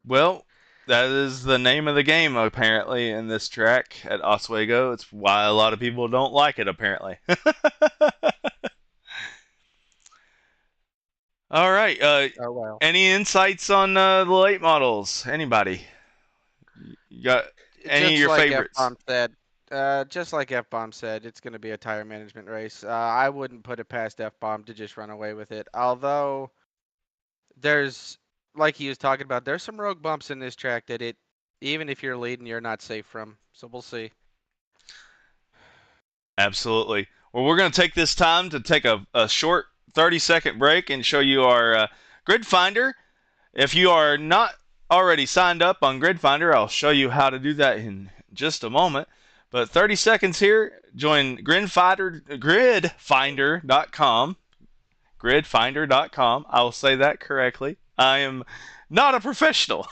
Well, that is the name of the game apparently in this track at Oswego. It's why a lot of people don't like it apparently. All right. Oh well. Any insights on the late models? Anybody? You got any of your favorites? Just like F-Bomb said, it's going to be a tire management race. I wouldn't put it past F-Bomb to just run away with it. Although there's, like he was talking about, there's some rogue bumps in this track that even if you're leading, you're not safe from. So we'll see. Absolutely. Well, we're going to take this time to take a short 30-second break and show you our grid finder. If you are not already signed up on Grid Finder, I'll show you how to do that in just a moment. But 30 seconds here, join gridfinder.com. Gridfinder.com. I will say that correctly. I am not a professional.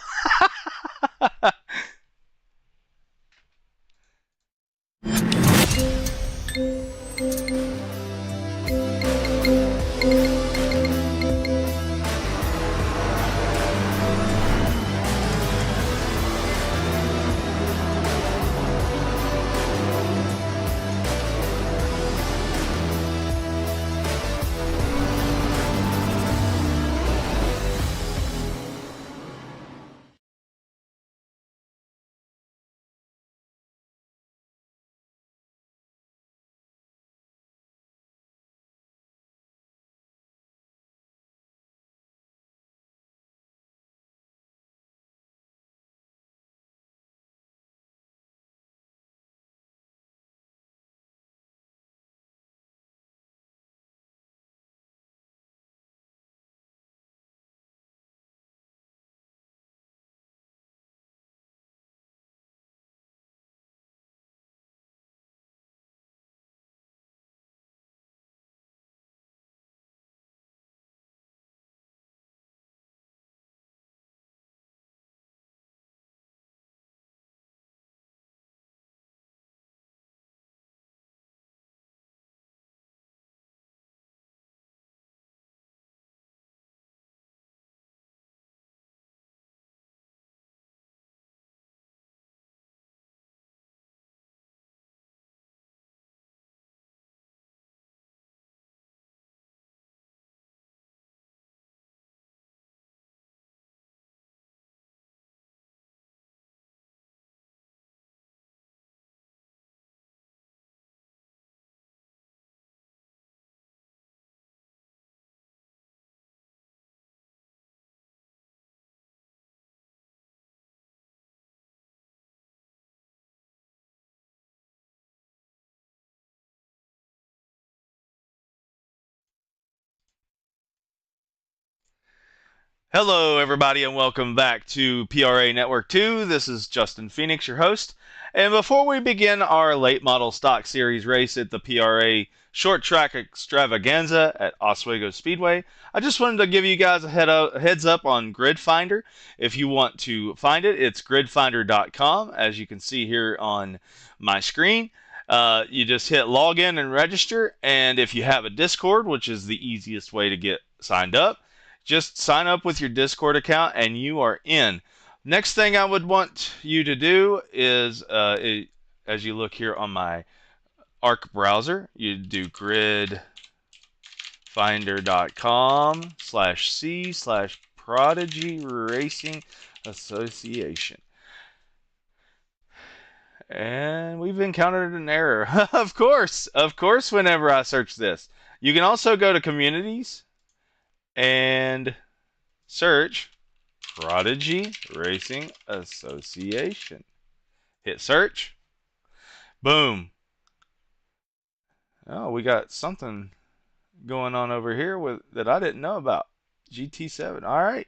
Hello, everybody, and welcome back to PRA Network 2. This is Justin Phoenix, your host. And before we begin our late model stock series race at the PRA Short Track Extravaganza at Oswego Speedway, I just wanted to give you guys a heads up on Grid Finder. If you want to find it, it's gridfinder.com, as you can see here on my screen. You just hit login and register, and if you have a Discord, which is the easiest way to get signed up, Just sign up with your Discord account and you are in. Next thing I would want you to do is, as you look here on my Arc browser, you do gridfinder.com/c/Prodigy Racing Association. And we've encountered an error. Of course, whenever I search this. You can also go to communities and search Prodigy Racing Association. Hit search. Boom. Oh, we got something going on over here with that I didn't know about. GT7. All right.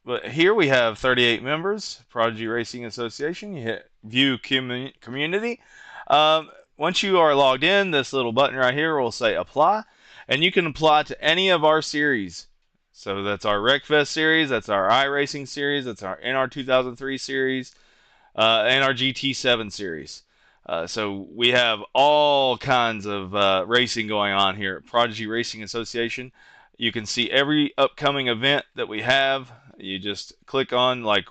But here we have 38 members, Prodigy Racing Association. You hit View Community. Once you are logged in, this little button right here will say Apply, and you can apply to any of our series. So that's our Wreckfest series, that's our iRacing series, that's our NR 2003 series, and our GT7 series. So we have all kinds of racing going on here at Prodigy Racing Association. You can see every upcoming event that we have. You just click on, like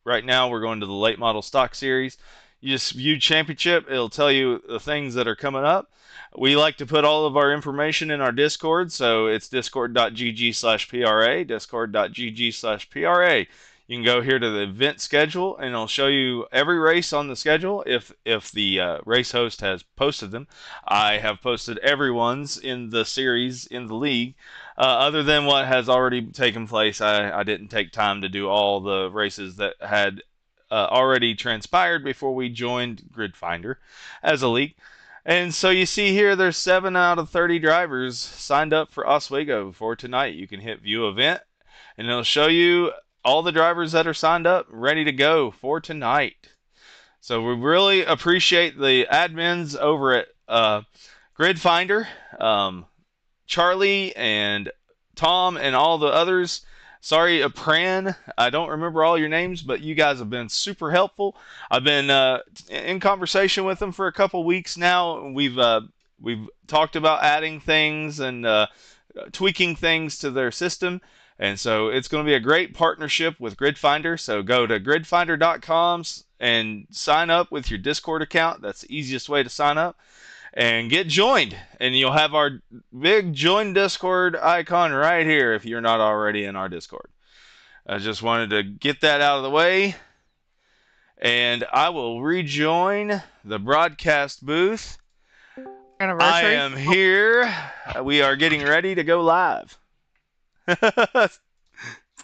right now we're going to the late model stock series. You just view championship. It'll tell you the things that are coming up. We like to put all of our information in our Discord, so it's discord.gg/PRA, discord.gg/PRA. You can go here to the event schedule, and it'll show you every race on the schedule if the race host has posted them. I have posted everyone's in the series in the league. Other than what has already taken place, I didn't take time to do all the races that had already transpired before we joined GridFinder as a league. And so you see here there's 7 out of 30 drivers signed up for Oswego for tonight. You can hit View Event, and it'll show you all the drivers that are signed up, ready to go for tonight. So we really appreciate the admins over at GridFinder, Charlie and Tom and all the others. Sorry, Pran, I don't remember all your names, but you guys have been super helpful. I've been in conversation with them for a couple weeks now. We've talked about adding things and tweaking things to their system. And so it's going to be a great partnership with GridFinder. So go to gridfinder.com and sign up with your Discord account. That's the easiest way to sign up. And get joined. And you'll have our big join Discord icon right here if you're not already in our Discord. I just wanted to get that out of the way. And I will rejoin the broadcast booth. Anniversary? I am here. We are getting ready to go live.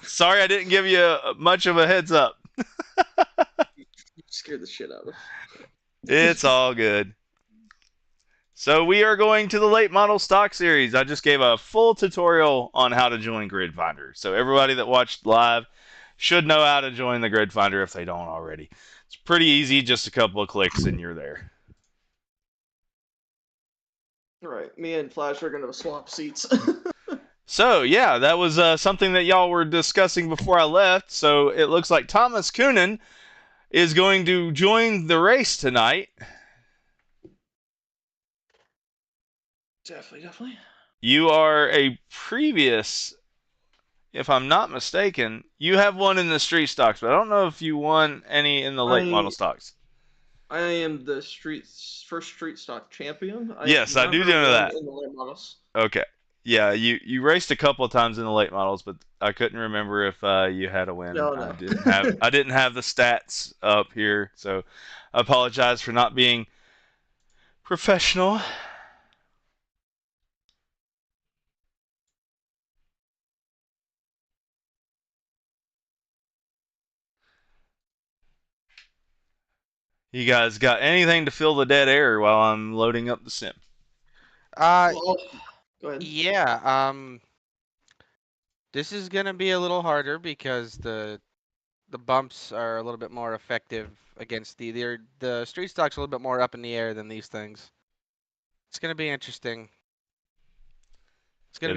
Sorry I didn't give you much of a heads up. You scared the shit out of me. It's all good. So we are going to the late model stock series. I just gave a full tutorial on how to join GridFinder. So everybody that watched live should know how to join the GridFinder if they don't already. It's pretty easy, just a couple of clicks and you're there. All right, me and Flash are gonna swap seats. So yeah, that was something that y'all were discussing before I left. So it looks like Thomas Coonan is going to join the race tonight. Definitely. You are a previous, if I'm not mistaken, you have won in the street stocks, but I don't know if you won any in the late model stocks. I am the first street stock champion. Yes, I do know that. In the late models. Okay. Yeah, you raced a couple of times in the late models, but I couldn't remember if you had a win. No. I didn't have the stats up here, so I apologize for not being professional. You guys got anything to fill the dead air while I'm loading up the sim? Go ahead. Yeah. This is gonna be a little harder because the bumps are a little bit more effective against the street stock's a little bit more up in the air than these things. It's gonna be interesting. It's gonna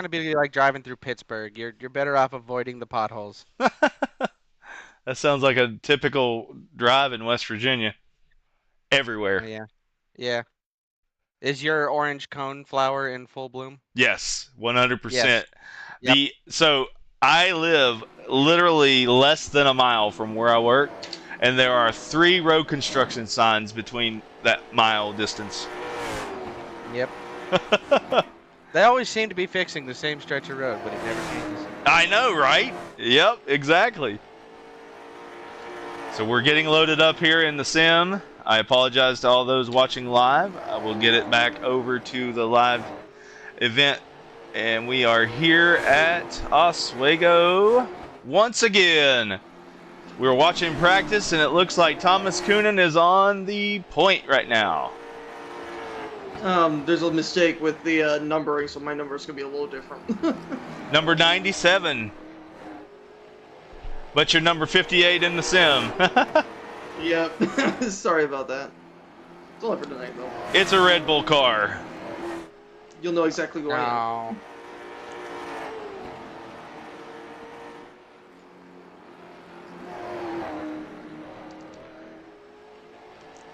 be like driving through Pittsburgh. You're better off avoiding the potholes. That sounds like a typical drive in West Virginia. Everywhere. Yeah. Yeah. Is your orange cone flower in full bloom? Yes, 100%. Yes. Yep. So I live literally less than a mile from where I work, and there are 3 road construction signs between that mile distance. Yep. They always seem to be fixing the same stretch of road, but it never changes. I know, right? Yep, exactly. So we're getting loaded up here in the sim. I apologize to all those watching live. I will get it back over to the live event. And we are here at Oswego once again. We're watching practice, and it looks like Thomas Coonan is on the point right now. There's a mistake with the numbering, so my number is going to be a little different. Number 97. But you're number 58 in the sim. Yep. Sorry about that. It's only for tonight, though. It's a Red Bull car. You'll know exactly who I am. No.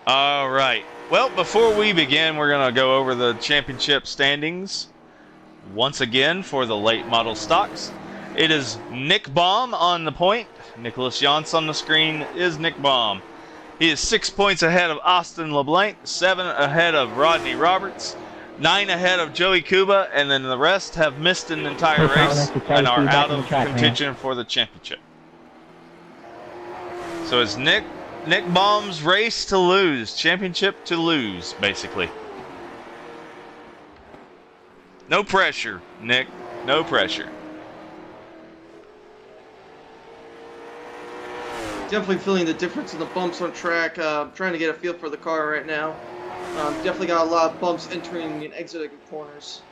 All right. Well, before we begin, we're going to go over the championship standings once again for the late model stocks. It is Nick Baum on the point. Nicholas Jans on the screen is Nick Baum. He is 6 points ahead of Austin LeBlanc, 7 ahead of Rodney Roberts, 9 ahead of Joey Cuba, and then the rest have missed an entire race and are out of contention for the championship. So it's Nick Baum's race to lose, championship to lose, basically. No pressure, Nick. No pressure. Definitely feeling the difference in the bumps on track. Trying to get a feel for the car right now. Definitely got a lot of bumps entering and exiting corners.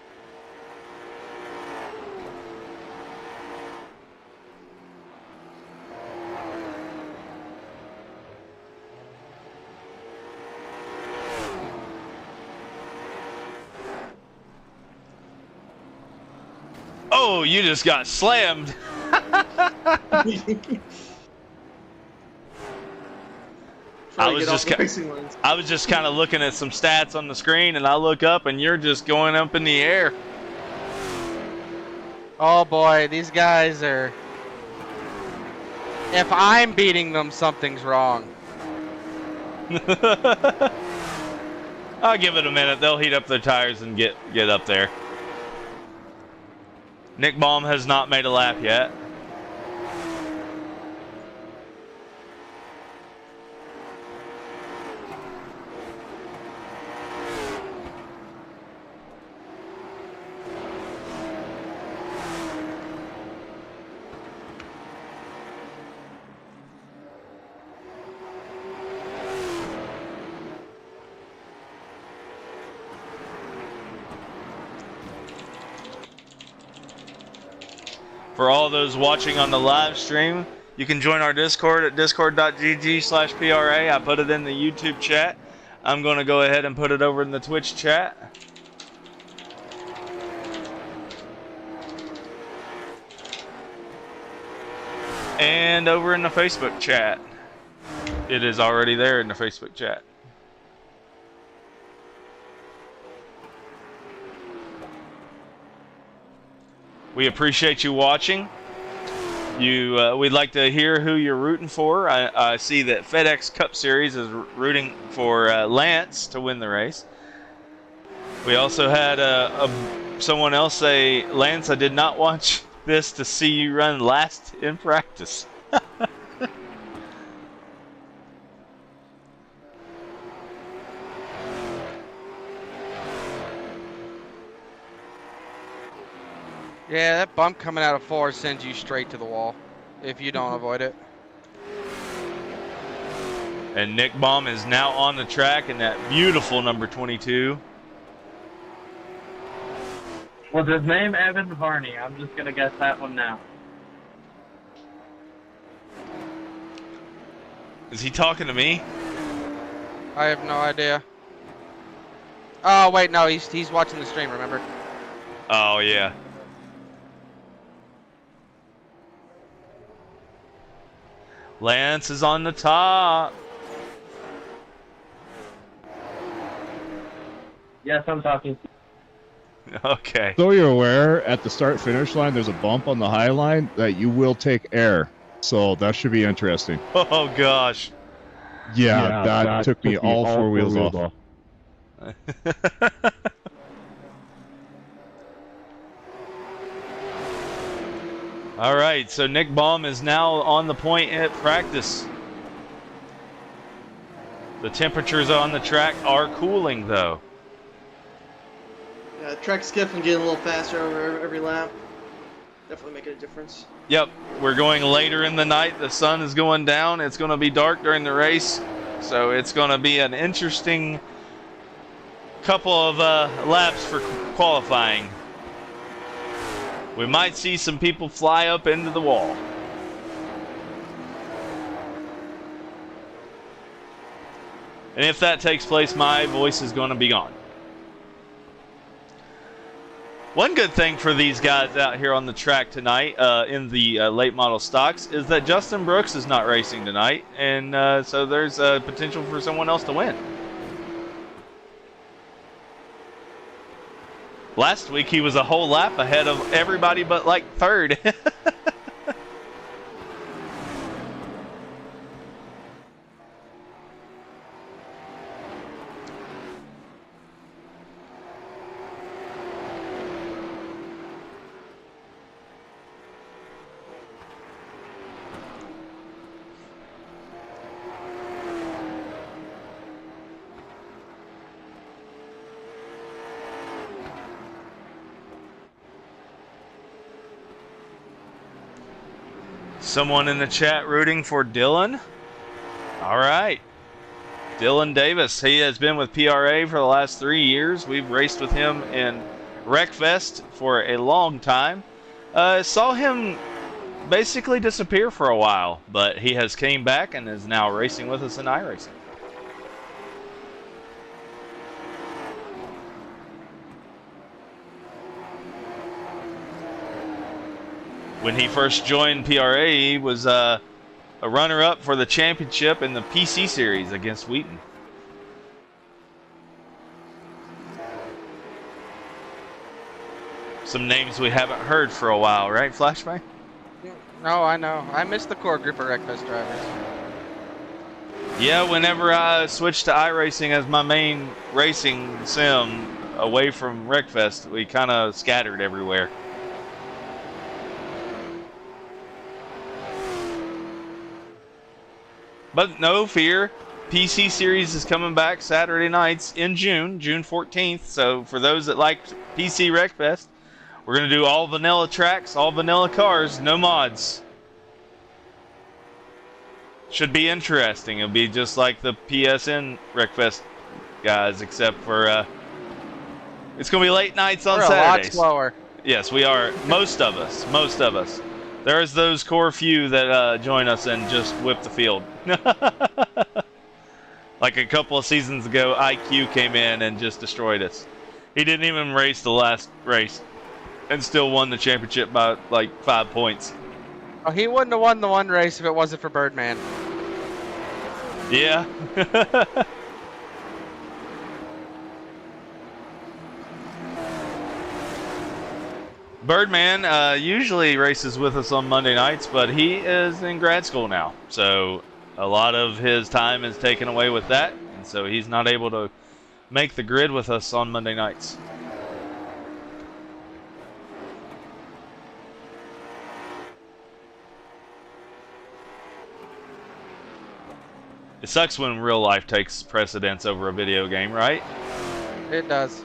Oh, you just got slammed. I was just kind of looking at some stats on the screen, and I look up, and you're just going up in the air. Oh boy, these guys are... If I'm beating them, something's wrong. I'll give it a minute. They'll heat up their tires and get up there. Nick Baum has not made a lap yet. For all those watching on the live stream, you can join our Discord at discord.gg/PRA. I put it in the YouTube chat. I'm going to go ahead and put it over in the Twitch chat. And over in the Facebook chat. It is already there in the Facebook chat. We appreciate you watching. We'd like to hear who you're rooting for. I see that FedEx Cup Series is rooting for Lance to win the race. We also had someone else say, Lance, I did not watch this to see you run last in practice. Yeah, that bump coming out of 4 sends you straight to the wall if you don't avoid it. And Nick Baum is now on the track in that beautiful number 22. Was his name Evan Varney? I'm just going to guess that one now. Is he talking to me? I have no idea. Oh, wait, no, he's watching the stream, remember? Oh, yeah. Lance is on the top. Yes, I'm talking. Okay. So you're aware, at the start-finish line, there's a bump on the high line that you will take air. So that should be interesting. Oh, gosh. Yeah, that took me all four wheels off. All right, so Nick Baum is now on the point at practice. The temperatures on the track are cooling, though. Yeah, track skipping, getting a little faster over every lap. Definitely making a difference. Yep, we're going later in the night. The sun is going down. It's going to be dark during the race. So it's going to be an interesting couple of laps for qualifying. We might see some people fly up into the wall. And if that takes place, my voice is going to be gone. One good thing for these guys out here on the track tonight in the late model stocks is that Justin Brooks is not racing tonight, and so there's potential for someone else to win. Last week he was a whole lap ahead of everybody but like third. Someone in the chat rooting for Dylan. All right. Dylan Davis. He has been with PRA for the last 3 years. We've raced with him in Wreckfest for a long time. Saw him basically disappear for a while, but he has came back and is now racing with us in iRacing. When he first joined PRA, he was a runner-up for the championship in the PC series against Wheaton. Some names we haven't heard for a while, right, Flashbang? No, I know. I miss the core group of Wreckfest drivers. Yeah, whenever I switched to iRacing as my main racing sim away from Wreckfest, we kind of scattered everywhere. But no fear, PC Series is coming back Saturday nights in June 14th. So for those that like PC Wreckfest, we're going to do all vanilla tracks, all vanilla cars, no mods. Should be interesting. It'll be just like the PSN Wreckfest guys, except for it's going to be late nights on Saturdays. We're a lot slower. Yes, we are. Most of us. Most of us. There's those core few that join us and just whip the field. Like a couple of seasons ago, IQ came in and just destroyed us. He didn't even race the last race and still won the championship by like 5 points. Oh, he wouldn't have won the one race if it wasn't for Birdman. Yeah. Birdman usually races with us on Monday nights, but he is in grad school now. So a lot of his time is taken away with that, and so he's not able to make the grid with us on Monday nights. It sucks when real life takes precedence over a video game, right? It does.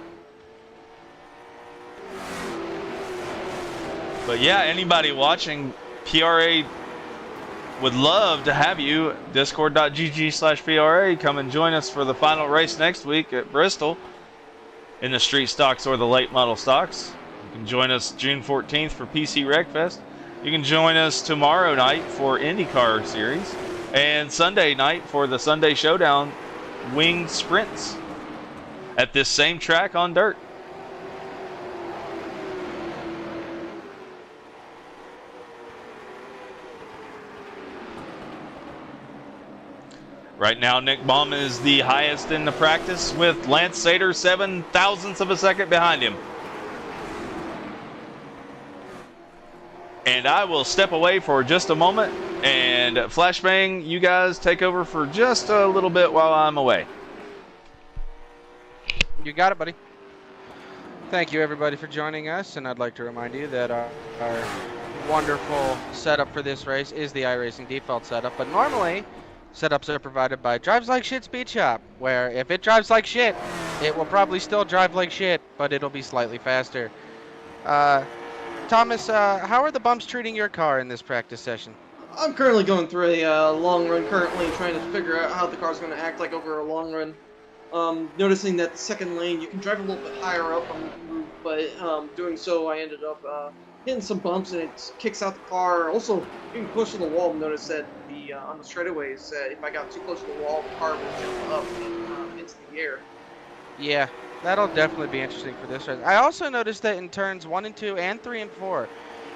But yeah, anybody watching, PRA would love to have you. Discord.gg/PRA. Come and join us for the final race next week at Bristol in the street stocks or the late model stocks. You can join us June 14th for PC Wreckfest. You can join us tomorrow night for IndyCar Series and Sunday night for the Sunday Showdown Winged Sprints at this same track on dirt. Right now, Nick Baum is the highest in the practice with Lance Sater 7 thousandths of a second behind him. and I will step away for just a moment. And Flashbang, you guys take over for just a little bit while I'm away. You got it, buddy. Thank you, everybody, for joining us, and I'd like to remind you that our wonderful setup for this race is the iRacing default setup, but normally setups are provided by Drives Like Shit Speed Shop, where if it drives like shit, it will probably still drive like shit, but it'll be slightly faster. Thomas, how are the bumps treating your car in this practice session? I'm currently going through a long run, trying to figure out how the car's going to act like over a long run. Noticing that the second lane, you can drive a little bit higher up on the roof, but doing so, I ended up hitting some bumps, and it kicks out the car. Also, getting close to the wall, noticed that on the straightaways, if I got too close to the wall, the car would jump up into the air. Yeah, that'll definitely be interesting for this race. I also noticed that in turns 1 and 2 and 3 and 4,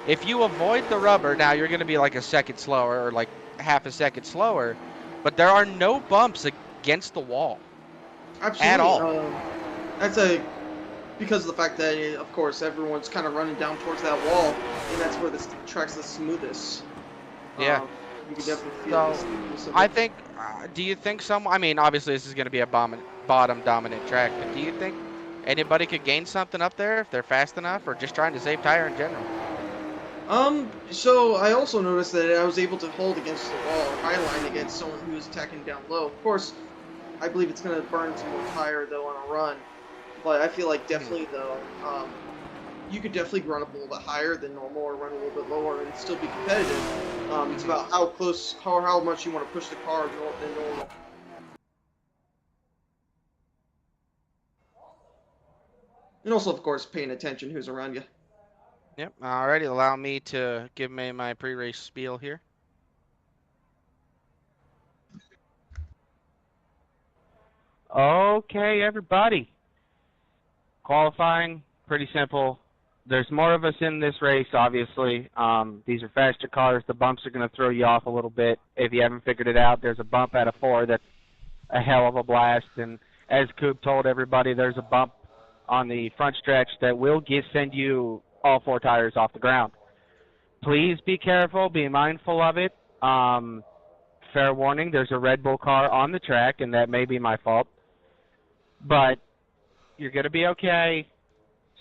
if you avoid the rubber, now you're going to be like a second slower or like half a second slower, but there are no bumps against the wall. Absolutely. At all. That's because of the fact that, of course, everyone's kind of running down towards that wall, and that's where this track's the smoothest. Yeah. You can definitely feel the smoothness of it. I think, do you think I mean, obviously this is going to be a bottom dominant track, but do you think anybody could gain something up there if they're fast enough, or just trying to save tire in general? So I also noticed that I was able to hold against the wall, or highline against someone who was attacking down low. Of course, I believe it's going to burn some more tire, though, on a run. But I feel like definitely, though, you could definitely run up a little bit higher than normal or run a little bit lower and still be competitive. It's about how much you want to push the car than normal. And also, of course, paying attention who's around you. Yep. Alrighty, allow me to give me my pre-race spiel here. Okay, everybody. Qualifying, pretty simple. There's more of us in this race, obviously. These are faster cars. The bumps are going to throw you off a little bit. If you haven't figured it out, there's a bump at a 4 that's a hell of a blast. And as Coop told everybody, there's a bump on the front stretch that will send you all 4 tires off the ground. Please be careful. Be mindful of it. Fair warning, there's a Red Bull car on the track, and that may be my fault. But you're going to be okay.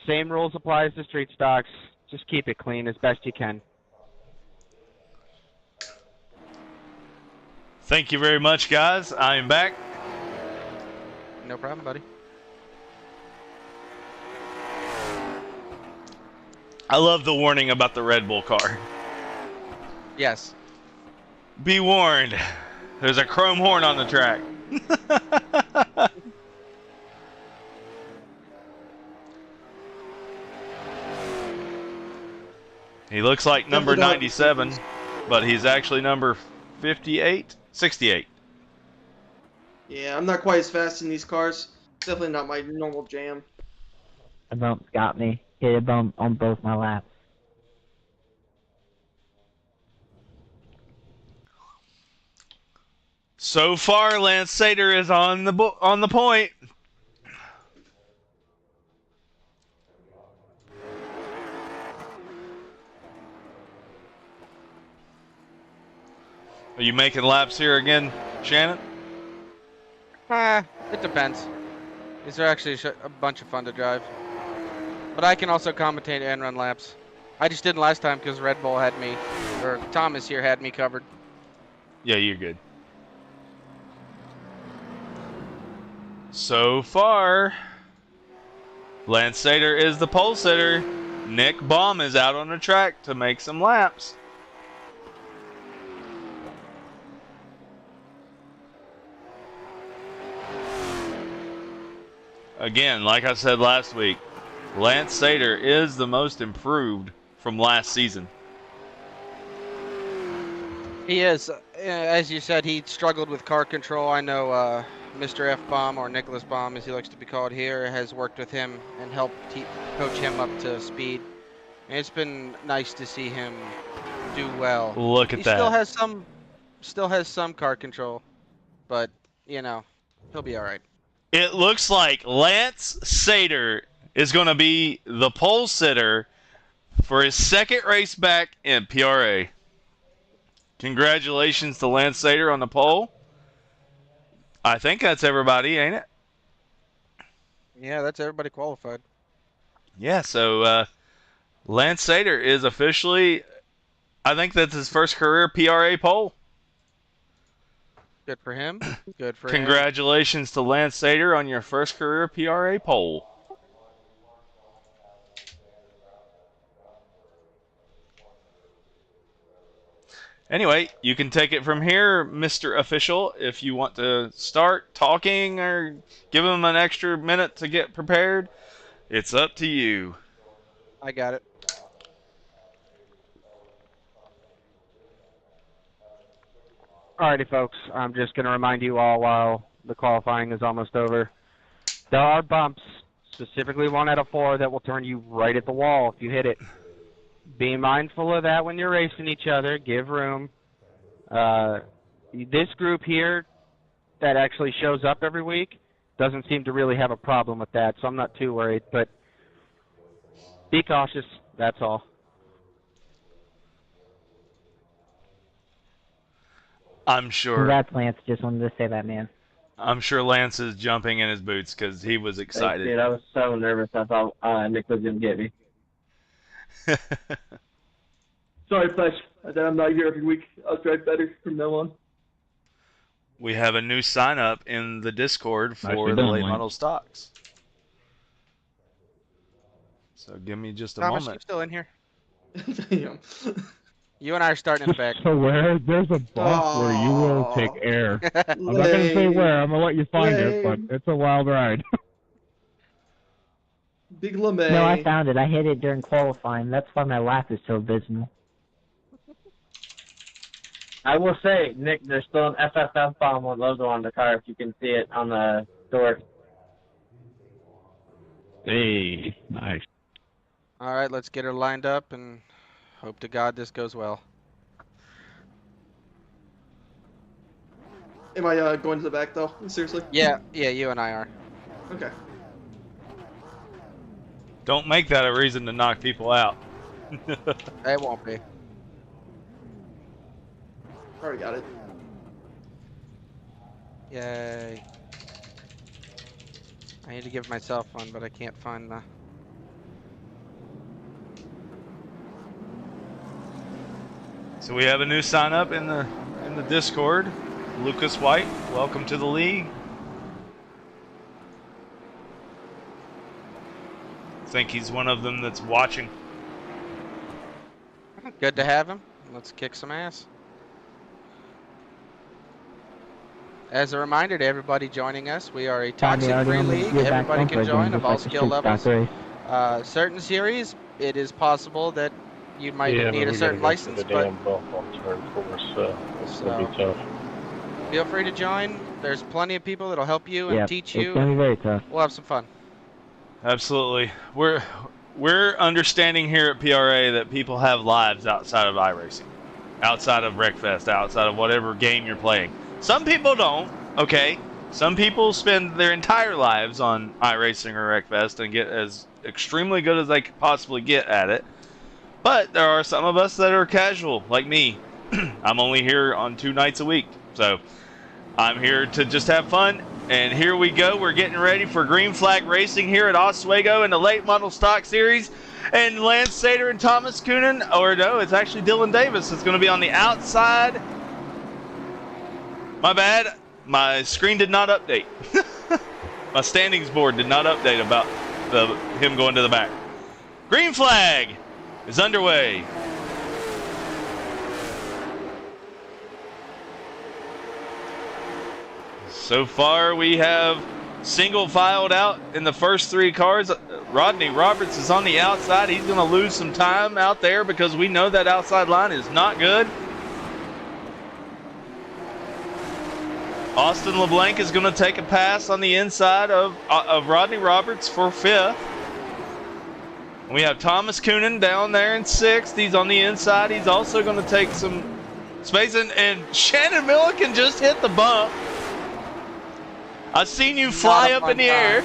Same rules apply as the street stocks. Just keep it clean as best you can. Thank you very much, guys. I am back. No problem, buddy. I love the warning about the Red Bull car. Yes. Be warned. There's a chrome horn on the track. He looks like number 97, but he's actually number 58? 68. Yeah, I'm not quite as fast in these cars. Definitely not my normal jam. A bump got me. Hit a bump on both my laps. So far, Lance Sater is on the point. Are you making laps here again, Shannon? It depends. These are actually a bunch of fun to drive. But I can also commentate and run laps. I just didn't last time because Red Bull had me, or Thomas here had me covered. Yeah, you're good. So far, Lance Sater is the pole sitter. Nick Baum is out on the track to make some laps. Again, like I said last week, Lance Sater is the most improved from last season. He is. As you said, he struggled with car control. I know Mr. F. Baum, or Nicholas Baum as he likes to be called here, has worked with him and helped coach him up to speed. And it's been nice to see him do well. Look at that. He still has some car control, but, you know, he'll be all right. It looks like Lance Sater is going to be the pole sitter for his second race back in PRA. Congratulations to Lance Sater on the pole. I think that's everybody, ain't it? Yeah, that's everybody qualified. Yeah, so Lance Sater is officially, I think that's his first career PRA pole. Good for him. Good for him. Congratulations to Lance Sater on your first career PRA pole. Anyway, you can take it from here, Mr. Official, if you want to start talking or give him an extra minute to get prepared. It's up to you. I got it. Alrighty, folks. I'm just going to remind you all while the qualifying is almost over. There are bumps, specifically 1 out of 4, that will turn you right at the wall if you hit it. Be mindful of that when you're racing each other. Give room. This group here that actually shows up every week doesn't seem to really have a problem with that, so I'm not too worried. But be cautious. That's all. I'm sure. Congrats, Lance. Just wanted to say that, man. I'm sure Lance is jumping in his boots because he was excited. Dude, I was so nervous. I thought Nick was going to get me. Sorry, Flesh. I'm not here every week. I'll drive better from now on. We have a new sign up in the Discord for Nicely the done, late Lance. model stocks. So give me just a Thomas, you moment. still in here? Damn. You and I are starting in the back. So where there's a bump where you will take air. I'm not gonna say where. I'm gonna let you find it, but it's a wild ride. Big LeMay. No, I found it. I hit it during qualifying. That's why my lap is so abysmal. I will say, Nick, there's still an FFF bomb logo on the car if you can see it on the door. Hey, nice. All right, let's get her lined up and hope to God this goes well. Am I going to the back though? Seriously? Yeah, you and I are. Okay. Don't make that a reason to knock people out. It won't be. Already got it. Yay. I need to give myself one, but I can't find the... So we have a new sign up in the Discord. Lucas White, welcome to the league. I think he's one of them that's watching. Good to have him. Let's kick some ass. As a reminder to everybody joining us, we are a toxic-free league. Everybody can join of all skill levels. Certain series, it is possible that you might need a certain license, but so feel free to join. There's plenty of people that'll help you and teach you. It's gonna be very tough. We'll have some fun. Absolutely. We're understanding here at PRA that people have lives outside of iRacing, outside of Wreckfest, outside of whatever game you're playing. Some people don't, okay? Some people spend their entire lives on iRacing or Wreckfest and get as extremely good as they could possibly get at it. But there are some of us that are casual, like me. I'm only here on 2 nights a week, so I'm here to just have fun. And here we go. We're getting ready for Green Flag Racing here at Oswego in the late model stock series. And Lance Sater and Thomas Coonan, or no, it's actually Dylan Davis. It's going to be on the outside. My bad. My screen did not update. My standings board did not update about him going to the back. Green Flag is underway. So far, we have single filed out in the first 3 cars. Rodney Roberts is on the outside. He's going to lose some time out there because we know that outside line is not good. Austin LeBlanc is going to take a pass on the inside of Rodney Roberts for 5th. We have Thomas Coonan down there in 6th. He's on the inside. He's also going to take some space. And Shannon Milliken just hit the bump. I've seen you fly up in the air.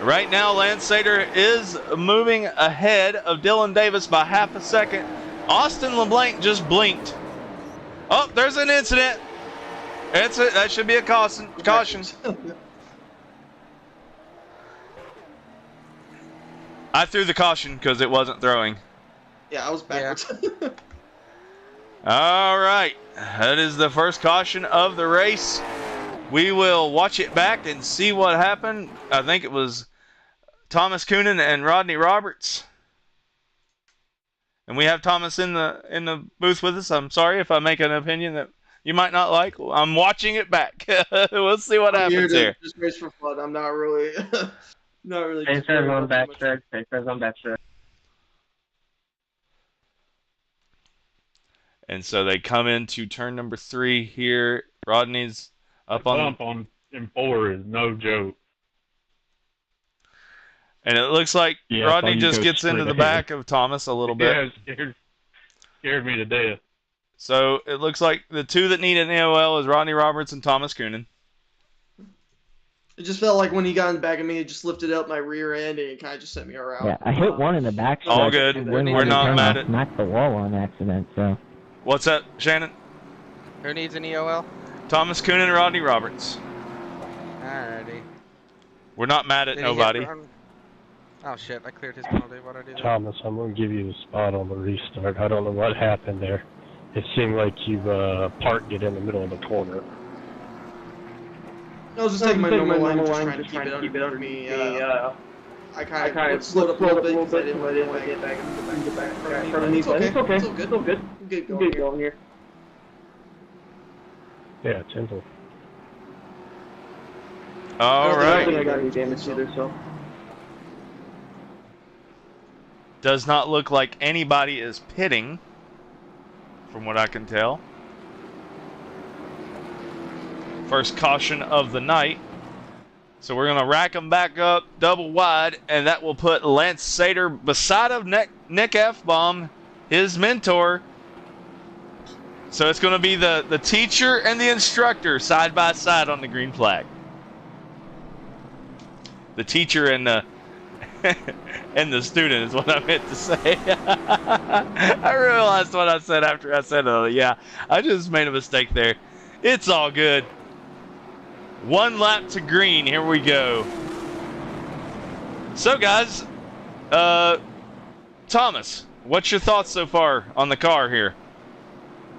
Right now, Lance Sater is moving ahead of Dylan Davis by half a second. Austin LeBlanc just blinked. Oh, there's an incident. That should be a caution. I threw the caution because it wasn't throwing. Yeah, I was backwards. Yeah. All right. That is the first caution of the race. We will watch it back and see what happened. I think it was Thomas Coonan and Rodney Roberts. And we have Thomas in the booth with us. I'm sorry if I make an opinion that you might not like. I'm watching it back. We'll see what happens here. Just race for fun. I'm not really not really. Papers on backtrack. Papers on backtrack. And so they come into turn number 3 here. Rodney's up on. Bump on in 4 is no joke. And it looks like Rodney just gets into the back of Thomas a little bit. Yeah, scared me to death. So it looks like the two that need an AOL is Rodney Roberts and Thomas Coonan. It just felt like when he got in the back of me, it just lifted up my rear end and it kind of just sent me around. Yeah, I hit one in the back. All good. We're not mad at. Smacked the wall on accident. So. What's that, Shannon? Who needs an EOL? Thomas Coonan and Rodney Roberts. Alrighty. We're not mad at nobody. Oh shit, I cleared his penalty. What'd I do there? Thomas, I'm going to give you the spot on the restart. I don't know what happened there. It seemed like you parked it in the middle of the corner. I was just taking my normal line, just trying to keep it under me. I kind of slowed up a little bit because I didn't want to get back in front of me. It's okay. It's okay. It's all good. It's all good. Going here. Yeah, it's simple. All right. I don't think I got any damage either, so. Does not look like anybody is pitting, from what I can tell. First caution of the night. So we're going to rack them back up double wide, and that will put Lance Sater beside of Nick F-Bomb, his mentor. So it's going to be the teacher and the instructor side by side on the green flag. The teacher and the and the student is what I meant to say. I realized what I said after I said it. Yeah, I just made a mistake there. It's all good. 1 lap to green. Here we go. So, guys, Thomas, what's your thoughts so far on the car here?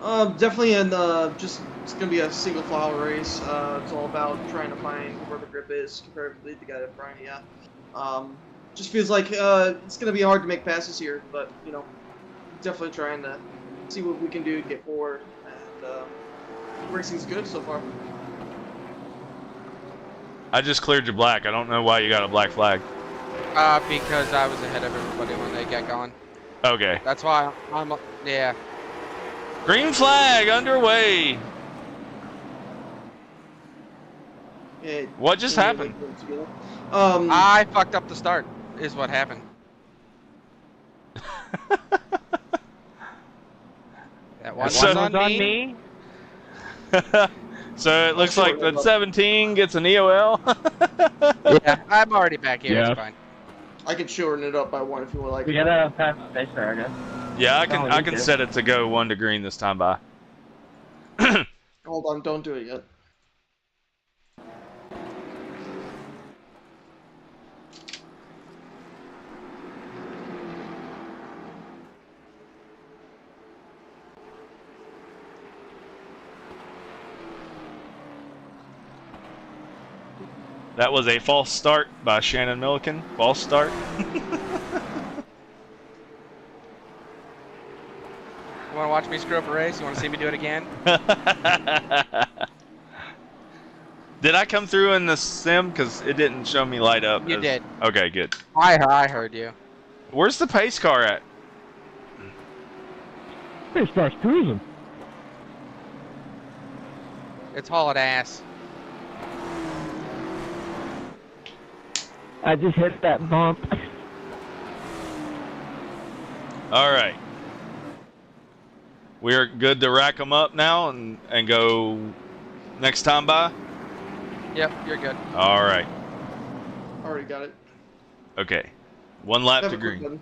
Definitely it's gonna be a single file race. It's all about trying to find where the grip is comparatively to the guy in front. Yeah. Just feels like it's gonna be hard to make passes here, but you know, definitely trying to see what we can do to get forward. And racing's good so far. I just cleared your black. I don't know why you got a black flag. Because I was ahead of everybody when they got going. Okay. That's why yeah. Green flag underway. Yeah, what just happened? I fucked up the start, is what happened. That one was on me. So it looks like the 17 gets an EOL. Yeah, I'm already back here. Yeah. It's fine. I can shorten it up by 1 if you would like. We gotta pass the space there, I guess. Yeah, I can set it to go 1 to green this time by. Hold on, don't do it yet. That was a false start by Shannon Milliken. False start. You want to watch me screw up a race? You want to see me do it again? Did I come through in the sim? Because it didn't show me light up. You did. Okay, good. I heard you. Where's the pace car at? Pace car's cruising. It's hauling ass. I just hit that bump. All right. We're good to rack them up now and go next time by? Yep, you're good. All right. Already got it. Okay. 1 lap Have to a quick green. one.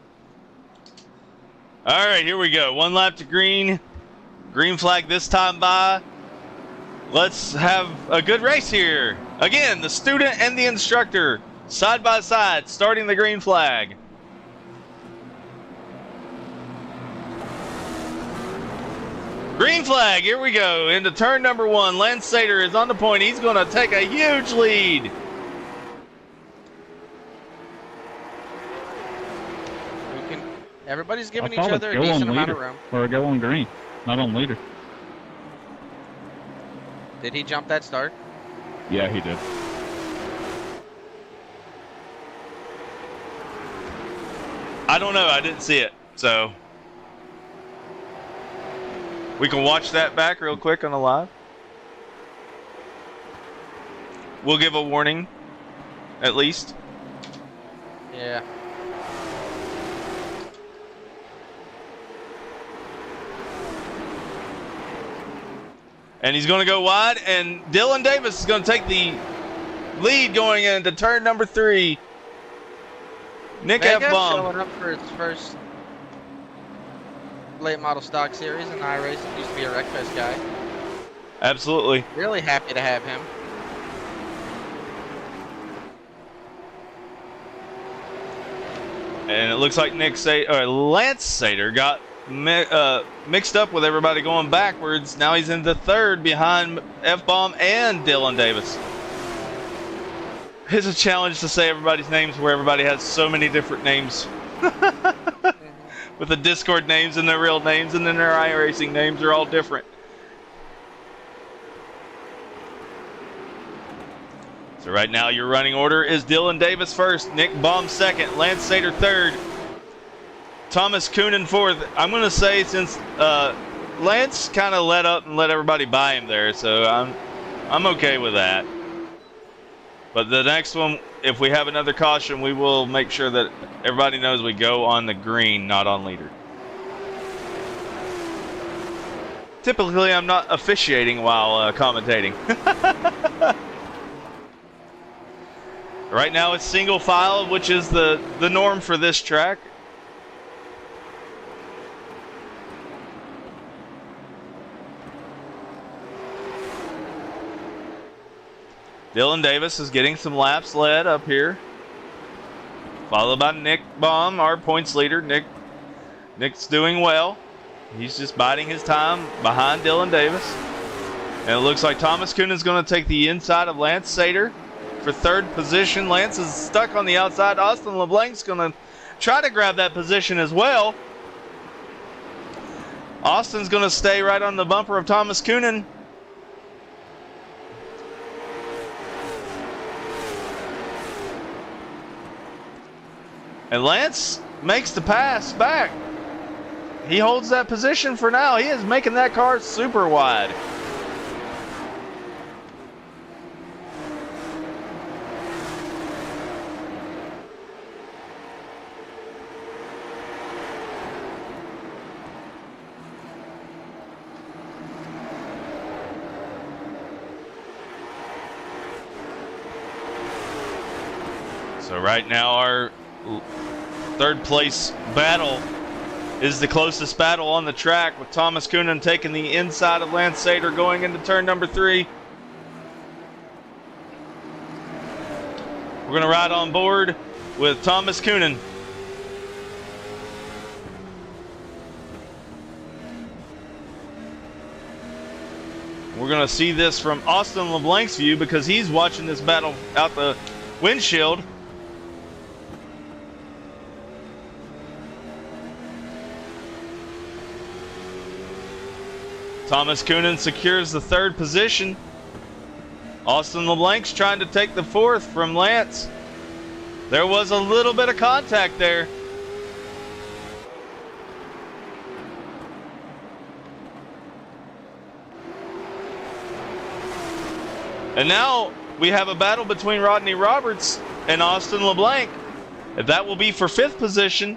All right, here we go. 1 lap to green. Green flag this time by. Let's have a good race here. Again, the student and the instructor side by side, starting the green flag. Green flag, here we go. Into turn number 1. Lance Sater is on the point. He's going to take a huge lead. Everybody's giving I each thought other a go on decent amount of leader, room. or go on green, not on leader. Did he jump that start? Yeah, he did. I don't know. I didn't see it. So we can watch that back real quick on the live. We'll give a warning, at least. Yeah. And he's going to go wide, and Dylan Davis is going to take the lead going into turn number 3. Nick Vega F-bomb. showing up for his first late model stock series in iRacing. Used to be a Wreckfest guy. Absolutely. Really happy to have him. And it looks like Lance Sater got mixed up with everybody going backwards. Now he's into 3rd behind F-bomb and Dylan Davis. It's a challenge to say everybody's names where everybody has so many different names. With the Discord names and their real names, and then their iRacing names are all different. So right now your running order is Dylan Davis 1st, Nick Baum 2nd, Lance Sater 3rd, Thomas Coonan 4th. I'm going to say since Lance kind of let up and let everybody by him there, so I'm okay with that. But the next one, if we have another caution, we will make sure that everybody knows we go on the green, not on leader. Typically, I'm not officiating while commentating. Right now, it's single file, which is the norm for this track. Dylan Davis is getting some laps led up here. Followed by Nick Baum, our points leader. Nick's doing well. He's just biding his time behind Dylan Davis. And it looks like Thomas Kuhn is going to take the inside of Lance Sater for 3rd position. Lance is stuck on the outside. Austin LeBlanc's going to try to grab that position as well. Austin's going to stay right on the bumper of Thomas Coonan. And Lance makes the pass back. He holds that position for now. He is making that car super wide. So right now our 3rd place battle is the closest battle on the track, with Thomas Coonan taking the inside of Lance Sater going into turn number 3. We're going to ride on board with Thomas Coonan. We're going to see this from Austin LeBlanc's view because he's watching this battle out the windshield. Thomas Coonan secures the 3rd position. Austin LeBlanc's trying to take the 4th from Lance. There was a little bit of contact there. And now we have a battle between Rodney Roberts and Austin LeBlanc. If that will be for 5th position.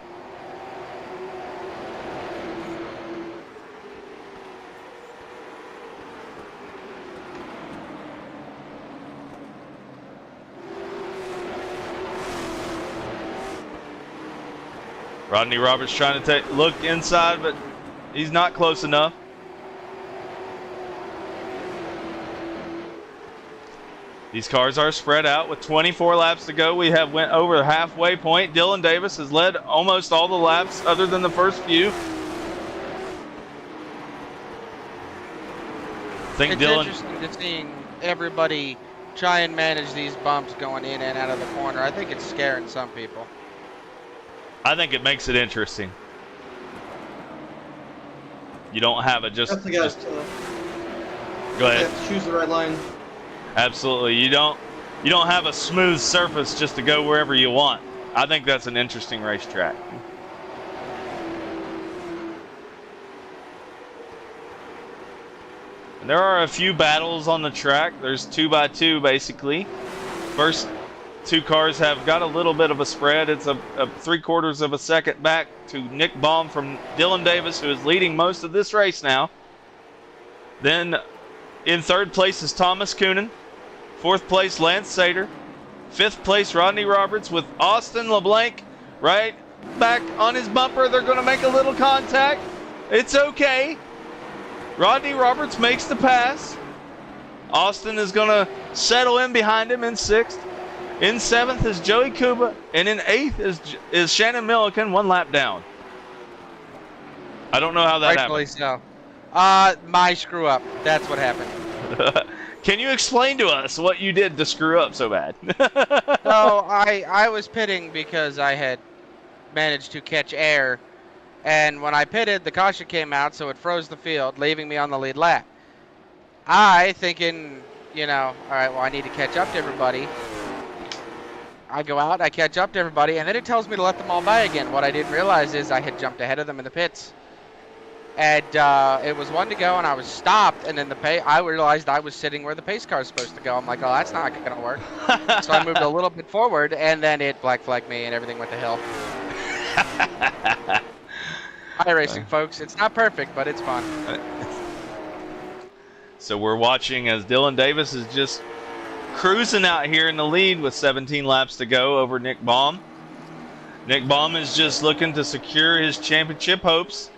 Rodney Roberts trying to look inside, but he's not close enough. These cars are spread out with 24 laps to go. We have went over the halfway point. Dylan Davis has led almost all the laps other than the first few. It's interesting to seeing everybody try and manage these bumps going in and out of the corner. I think it's scaring some people. I think it makes it interesting. You don't have it just. That's the guys. Go ahead. Yeah, choose the right line. Absolutely. You don't have a smooth surface just to go wherever you want. I think that's an interesting racetrack. And there are a few battles on the track. There's 2x2 basically. First two cars have got a little bit of a spread. It's a 3/4 of a second back to Nick Baum from Dylan Davis, who is leading most of this race now. Then in third place is Thomas Coonan. Fourth place, Lance Sater. Fifth place, Rodney Roberts with Austin LeBlanc right back on his bumper. They're going to make a little contact. It's okay. Rodney Roberts makes the pass. Austin is going to settle in behind him in sixth. In seventh is Joey Kuba. And in eighth is Shannon Milliken, 1 lap down. I don't know how that Rightfully happened. so. My screw up. That's what happened. Can you explain to us what you did to screw up so bad? So I was pitting because I had managed to catch air, and when I pitted, the caution came out, so it froze the field, leaving me on the lead lap. I thinking, all right, well, I need to catch up to everybody. I go out, I catch up to everybody, and then it tells me to let them all by again. What I didn't realize is I had jumped ahead of them in the pits. And it was 1 to go, and I was stopped, and then I realized I was sitting where the pace car is supposed to go. I'm like, oh, that's not going to work. So I moved a little bit forward, and then it black flagged me, and everything went to hell. iRacing, folks. It's not perfect, but it's fun. So we're watching as Dylan Davis is just cruising out here in the lead with 17 laps to go over Nick Baum. Nick Baum is just looking to secure his championship hopes.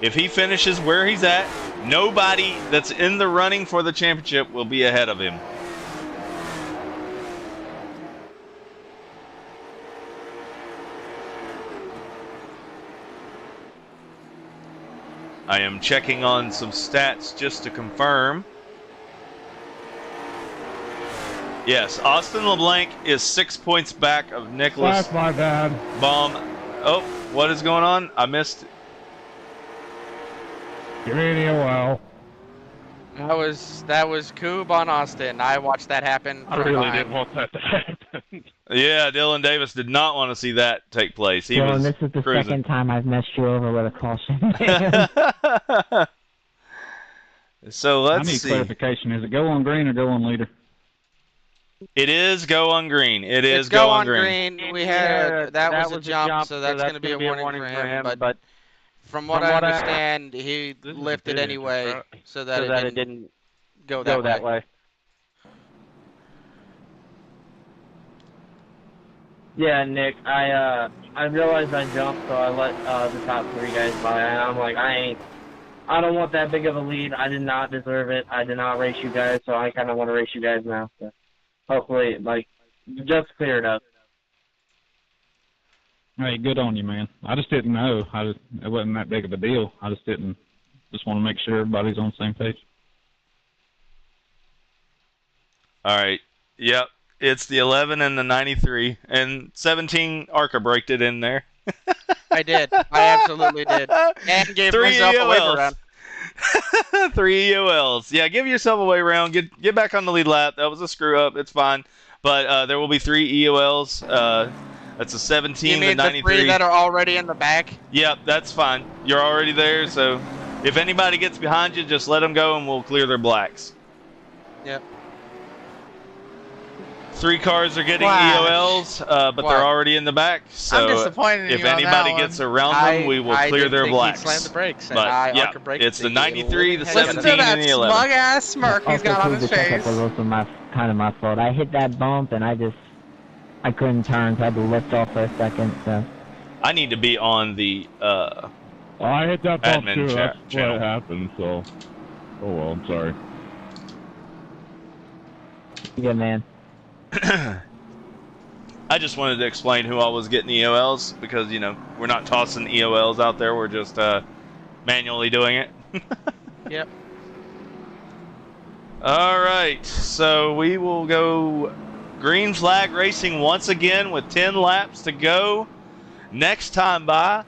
If he finishes where he's at, nobody that's in the running for the championship will be ahead of him. I am checking on some stats just to confirm. Yes, Austin LeBlanc is 6 points back of Nicholas. That's my bad. Baum. Oh, what is going on? I missed. You're in EOL. That was Coob on Austin. I watched that happen. I really didn't want that to happen. Yeah, Dylan Davis did not want to see that take place. He was this is the cruising. second time I've messed you over with a caution. So let's I need see. clarification. Is it go on green or go on leader? It is go on green. It is It's go on green. We had that was a jump, so that's going to be a warning for him. But from what I understand, he lifted anyway, so that it didn't go that way. Yeah, Nick, I realized I jumped, so I let the top 3 guys by, and I'm like, I don't want that big of a lead. I did not deserve it. I did not race you guys, so I kind of want to race you guys now. So hopefully, just clear it up. Hey, good on you, man. I just didn't know. It wasn't that big of a deal. I just want to make sure everybody's on the same page. All right. Yep. It's the 11 and the 93, and 17 ARCA braked it in there. I did. I absolutely did. And gave 3 myself a wave EOLs. around. 3 EOLs. Yeah, give yourself a way around. Get back on the lead lap. That was a screw up. It's fine. But there will be 3 EOLs. That's a 17 You mean to 93. the 3 that are already in the back? Yep, that's fine. You're already there, so if anybody gets behind you, just let them go and we'll clear their blacks. Yep. 3 cars are getting Flash. EOLs, but What? they're already in the back. So I'm disappointed in if you on anybody that gets one. around them, we will clear their blacks. He slammed the brakes, and But I yeah, ARCA braked it's the the 93, the Listen to 17, and the 11. Smug ass smirk he's got on his The face. checkup was also kind of my fault. I hit that bump and I couldn't turn, so I had to lift off for a second. So I need to be on the I hit that bump admin too. That's channel. what happened. So, oh well. I'm sorry. Yeah, man. I just wanted to explain who I was getting EOLs because, you know, we're not tossing EOLs out there. We're just manually doing it. Yep. All right. So we will go green flag racing once again with 10 laps to go. Next time by.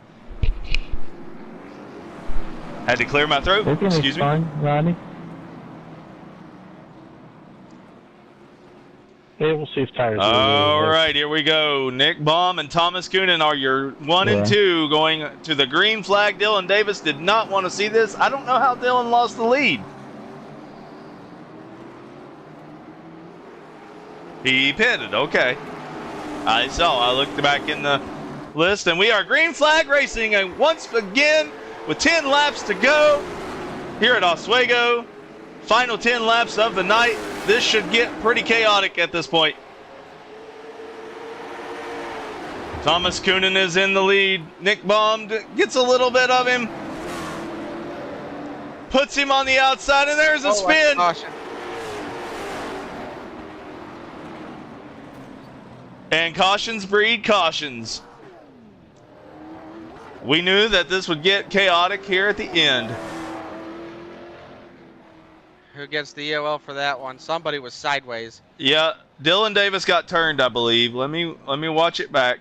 Had to clear my throat. Excuse me. Fine, Rodney. Yeah, we'll see if tires. All right, here we go. Nick Baum and Thomas Coonan are your 1 and 2 going to the green flag. Dylan Davis did not want to see this. I don't know how Dylan lost the lead. He pitted. Okay. I saw. I looked back in the list, and we are green flag racing, and once again with 10 laps to go here at Oswego. Final 10 laps of the night. This should get pretty chaotic at this point. Thomas Coonan is in the lead. Nick Baum gets a little bit of him. Puts him on the outside, and there's a spin. Caution. And cautions breed cautions. We knew that this would get chaotic here at the end. Who gets the EOL for that one? Somebody was sideways. Yeah, Dylan Davis got turned, I believe. Let me watch it back.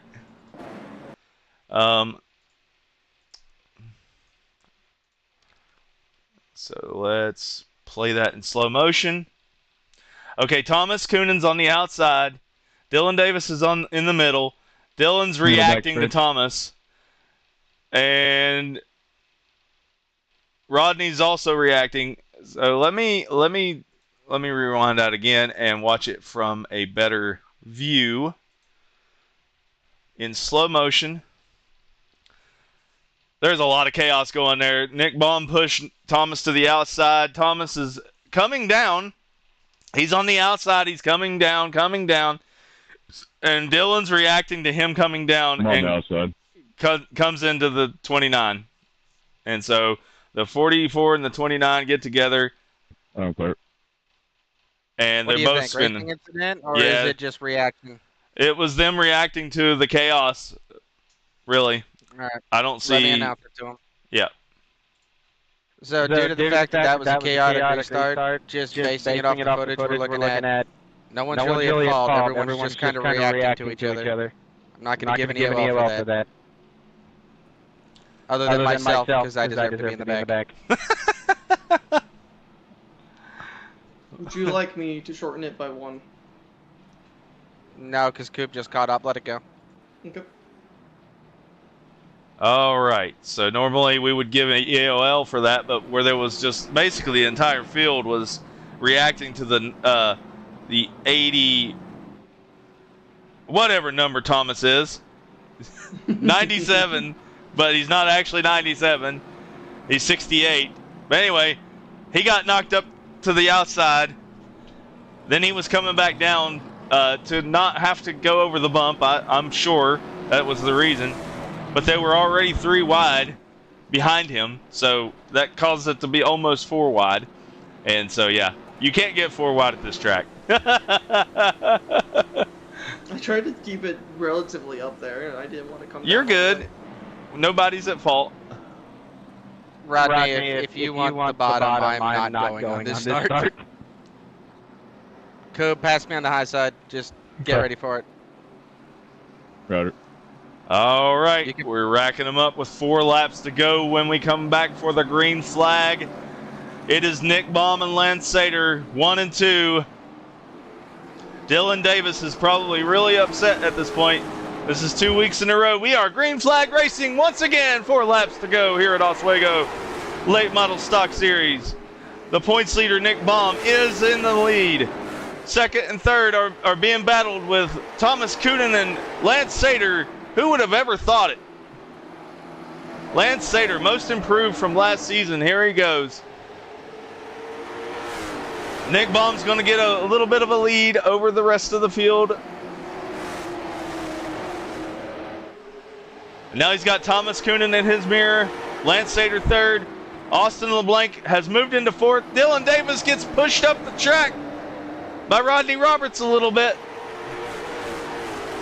So let's play that in slow motion. Okay, Thomas Coonan's on the outside. Dylan Davis is in the middle. Dylan's reacting to Thomas. And Rodney's also reacting. So let me rewind that again and watch it from a better view in slow motion. There's a lot of chaos going there. Nick Baum pushed Thomas to the outside. Thomas is coming down. He's on the outside. He's coming down. And Dylan's reacting to him coming down I'm on the outside. Comes into the 29. And so the 44 and the 29 get together. I don't care. And What they're do you both think? spinning. Racing incident, or is it just reaction? It was them reacting to the chaos, really. All right. I don't see. Let me announce it to him. Yeah. So due to the fact that was a chaotic restart, just basing it off the footage we're looking at, no one's really at fault. Everyone's just kind of reacting to each other. I'm not going to give any EOL for that. Other than myself, because I deserve to be in the back. Would you like me to shorten it by 1? No, because Coop just caught up. Let it go. Okay. All right. So normally we would give an EOL for that, but where there was just basically the entire field was reacting to the 80, whatever number Thomas is, 97, but he's not actually 97. He's 68. But anyway, he got knocked up to the outside. Then he was coming back down to not have to go over the bump. I'm sure that was the reason. But they were already 3 wide behind him, so that caused it to be almost 4 wide. And so, yeah, you can't get 4 wide at this track. I tried to keep it relatively up there, and I didn't want to come down. You're good. Nobody's at fault. Rodney, if you want the bottom, I'm not going on this start. Coop, pass me on the high side. Just get ready for it. Roger. All right, we're racking them up with 4 laps to go when we come back for the green flag. It is Nick Baum and Lance Sater, 1 and 2. Dylan Davis is probably really upset at this point. This is 2 weeks in a row. We are green flag racing once again. 4 laps to go here at Oswego Late Model Stock Series. The points leader, Nick Baum, is in the lead. Second and third are being battled with Thomas Coonan and Lance Sater. Who would have ever thought it? Lance Sater, most improved from last season. Here he goes. Nick Baum's going to get a little bit of a lead over the rest of the field. Now he's got Thomas Coonan in his mirror. Lance Sater third. Austin LeBlanc has moved into fourth. Dylan Davis gets pushed up the track by Rodney Roberts a little bit.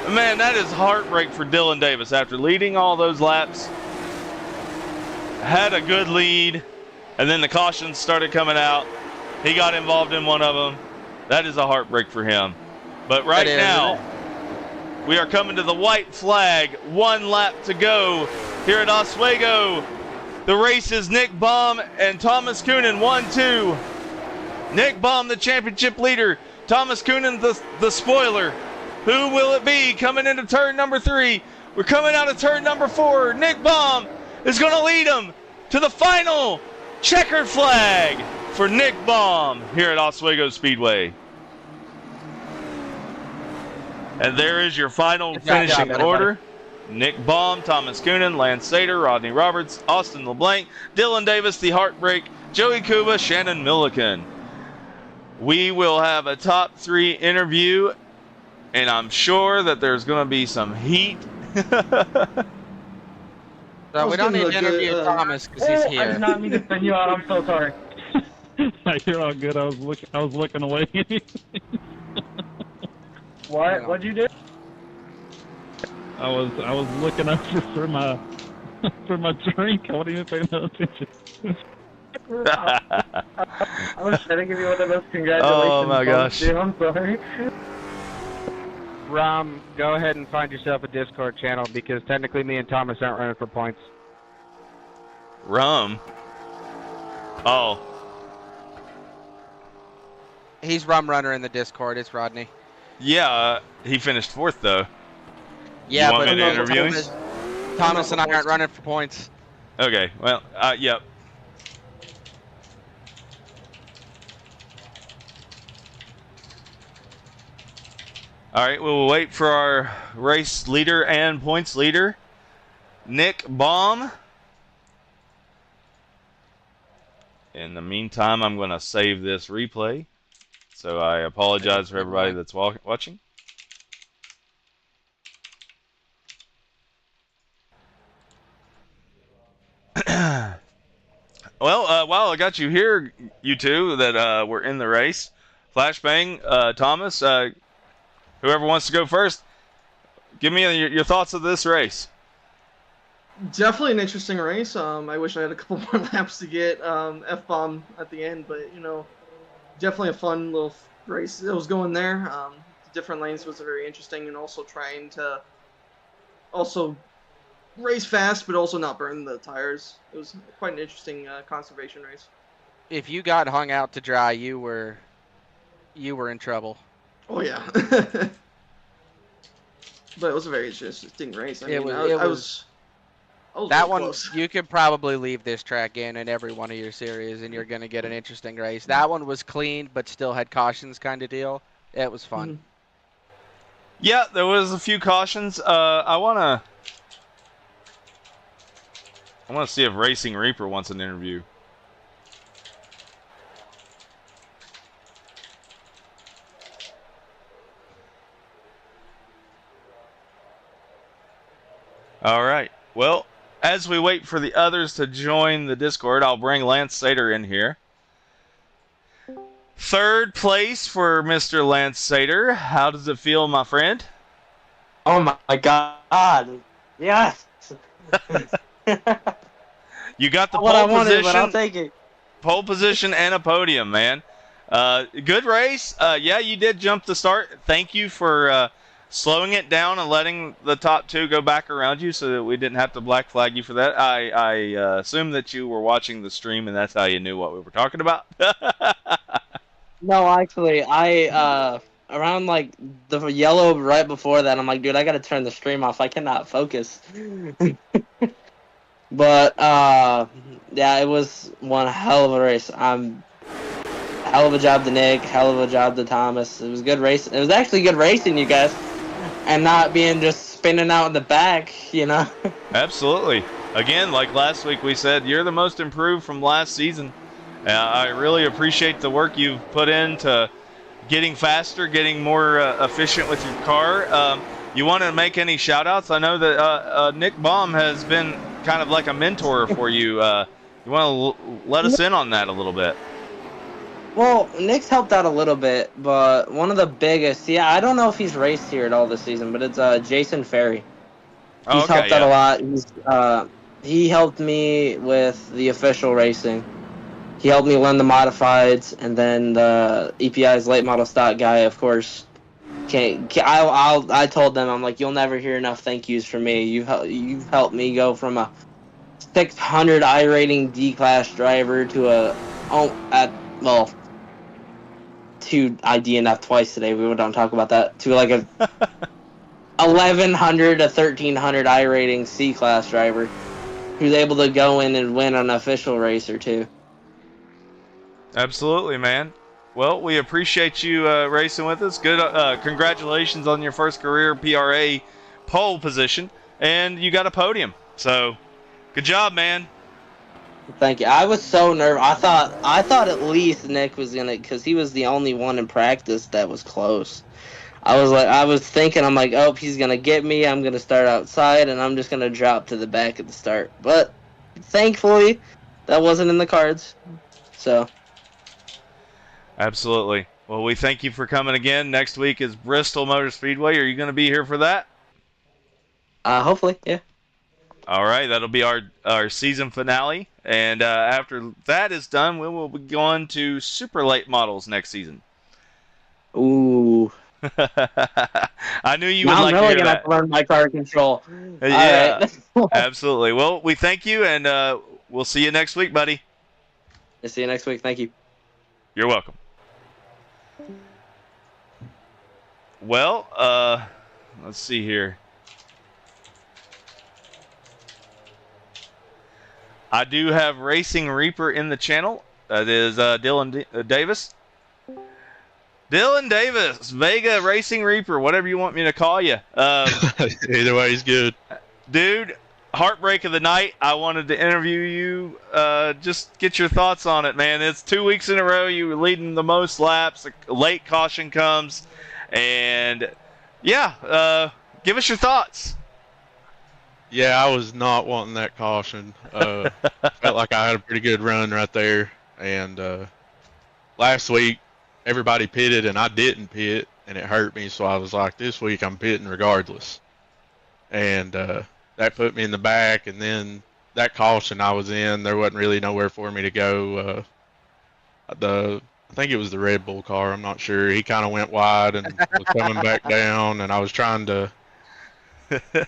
Man, that is heartbreak for Dylan Davis after leading all those laps. Had a good lead, and then the cautions started coming out. He got involved in one of them. That is a heartbreak for him. But right now, we are coming to the white flag. 1 lap to go here at Oswego. The race is Nick Baum and Thomas Coonan, 1-2. Nick Baum, the championship leader. Thomas Coonan, the spoiler. Who will it be coming into turn number 3? We're coming out of turn number 4. Nick Baum is going to lead him to the final checkered flag for Nick Baum here at Oswego Speedway. And there is your final finishing order. Nick Baum, Thomas Coonan, Lance Sater, Rodney Roberts, Austin LeBlanc, Dylan Davis, the Heartbreak, Joey Kuba, Shannon Milliken. We will have a top 3 interview, and I'm sure that there's going to be some heat. So we don't need to interview Thomas because he's here. I did not mean to send you out. I'm so sorry. You're all good. I was looking away. What? What'd you do? I was looking over for my drink. I wasn't even paying no attention. I was trying to give you one of those congratulations. Oh my gosh. Dude, I'm sorry. Rom, go ahead and find yourself a Discord channel because technically me and Thomas aren't running for points. Rum. Oh. He's rum runner in the Discord. It's Rodney. Yeah, he finished 4th though. Yeah, you want but me to interview him? Thomas and I aren't running for points. Okay, well, yep. All right, we'll wait for our race leader and points leader, Nick Baum. In the meantime, I'm going to save this replay. So I apologize for everybody that's watching. Well, while I got you here, you two that were in the race, Flashbang, Thomas, whoever wants to go first, give me your thoughts of this race. Definitely an interesting race. I wish I had a couple more laps to get F-bomb at the end, but definitely a fun little race that was going there. Different lanes was very interesting, and also trying to race fast, but also not burn the tires. It was quite an interesting conservation race. If you got hung out to dry, you were in trouble. Oh yeah. But it was a very interesting race. I was that really one, close. you could probably leave this track in every one of your series, and you're going to get an interesting race. That one was clean, but still had cautions kind of deal. It was fun. Mm-hmm. Yeah, there was a few cautions. I want to see if Racing Reaper wants an interview. All right. Well, as we wait for the others to join the Discord, I'll bring Lance Sater in here. 3rd place for Mr. Lance Sater. How does it feel, my friend? Oh my God! Yes. You got the What I pole wanted, but position. I'll take it. Pole position and a podium, man. Good race. Yeah, you did jump the start. Thank you for slowing it down and letting the top 2 go back around you so that we didn't have to black flag you for that. I assume that you were watching the stream and that's how you knew what we were talking about. No, actually, I around like the yellow right before that, I'm like, dude, I gotta turn the stream off. I cannot focus. But yeah, it was one hell of a race. Hell of a job to Nick, hell of a job to Thomas. It was a good race. It was actually good racing, you guys, and not being just spinning out in the back, Absolutely. Again, like last week we said, you're the most improved from last season. I really appreciate the work you've put into getting faster, getting more efficient with your car. You want to make any shout-outs? I know that Nick Baum has been kind of like a mentor for you. You want to let us in on that a little bit? Well, Nick's helped out a little bit, but one of the biggest, I don't know if he's raced here at all this season, but it's Jason Ferry. Oh, He's okay, helped out yeah. a lot. He helped me with the official racing. He helped me learn the modifieds, and then the EPI's late model stock guy, of course. I told them, I'm like, you'll never hear enough thank yous from me. You've helped me go from a 600 I rating D class driver to to I DNF twice today. We don't talk about that. To like a 1100 to 1300 I rating C class driver who's able to go in and win an official race or two. Absolutely, man. Well, we appreciate you racing with us. Good. Congratulations on your first career PRA pole position, and you got a podium. So, good job, man. Thank you. I was so nervous. I thought at least Nick was gonna, because he was the only one in practice that was close. I was thinking, I'm like, oh, he's gonna get me. I'm gonna start outside, and I'm just gonna drop to the back at the start. But thankfully, that wasn't in the cards. So. Absolutely. Well, we thank you for coming again. Next week is Bristol Motor Speedway. Are you going to be here for that? Hopefully, yeah. All right, that'll be our season finale, and after that is done, we will be going to super late models next season. Ooh. I knew you would like to hear that. I'm really gonna have to learn my car control. Yeah, all right. Absolutely. Well, we thank you, and we'll see you next week, buddy. I'll see you next week. Thank you. You're welcome. Well, let's see here. I do have Racing Reaper in the channel. That is Dylan Davis. Dylan Davis, Vega Racing Reaper, whatever you want me to call you. Either way, he's good. Dude, heartbreak of the night. I wanted to interview you. Just get your thoughts on it, man. It's 2 weeks in a row you were leading the most laps. A late caution comes. And, yeah, give us your thoughts. Yeah, I was not wanting that caution. Felt like I had a pretty good run right there. And last week, everybody pitted, and I didn't pit, and it hurt me. So I was like, this week I'm pitting regardless. And that put me in the back. And then that caution I was in, there wasn't really nowhere for me to go. I think it was the Red Bull car. I'm not sure. He kind of went wide and was coming back down, and I was trying to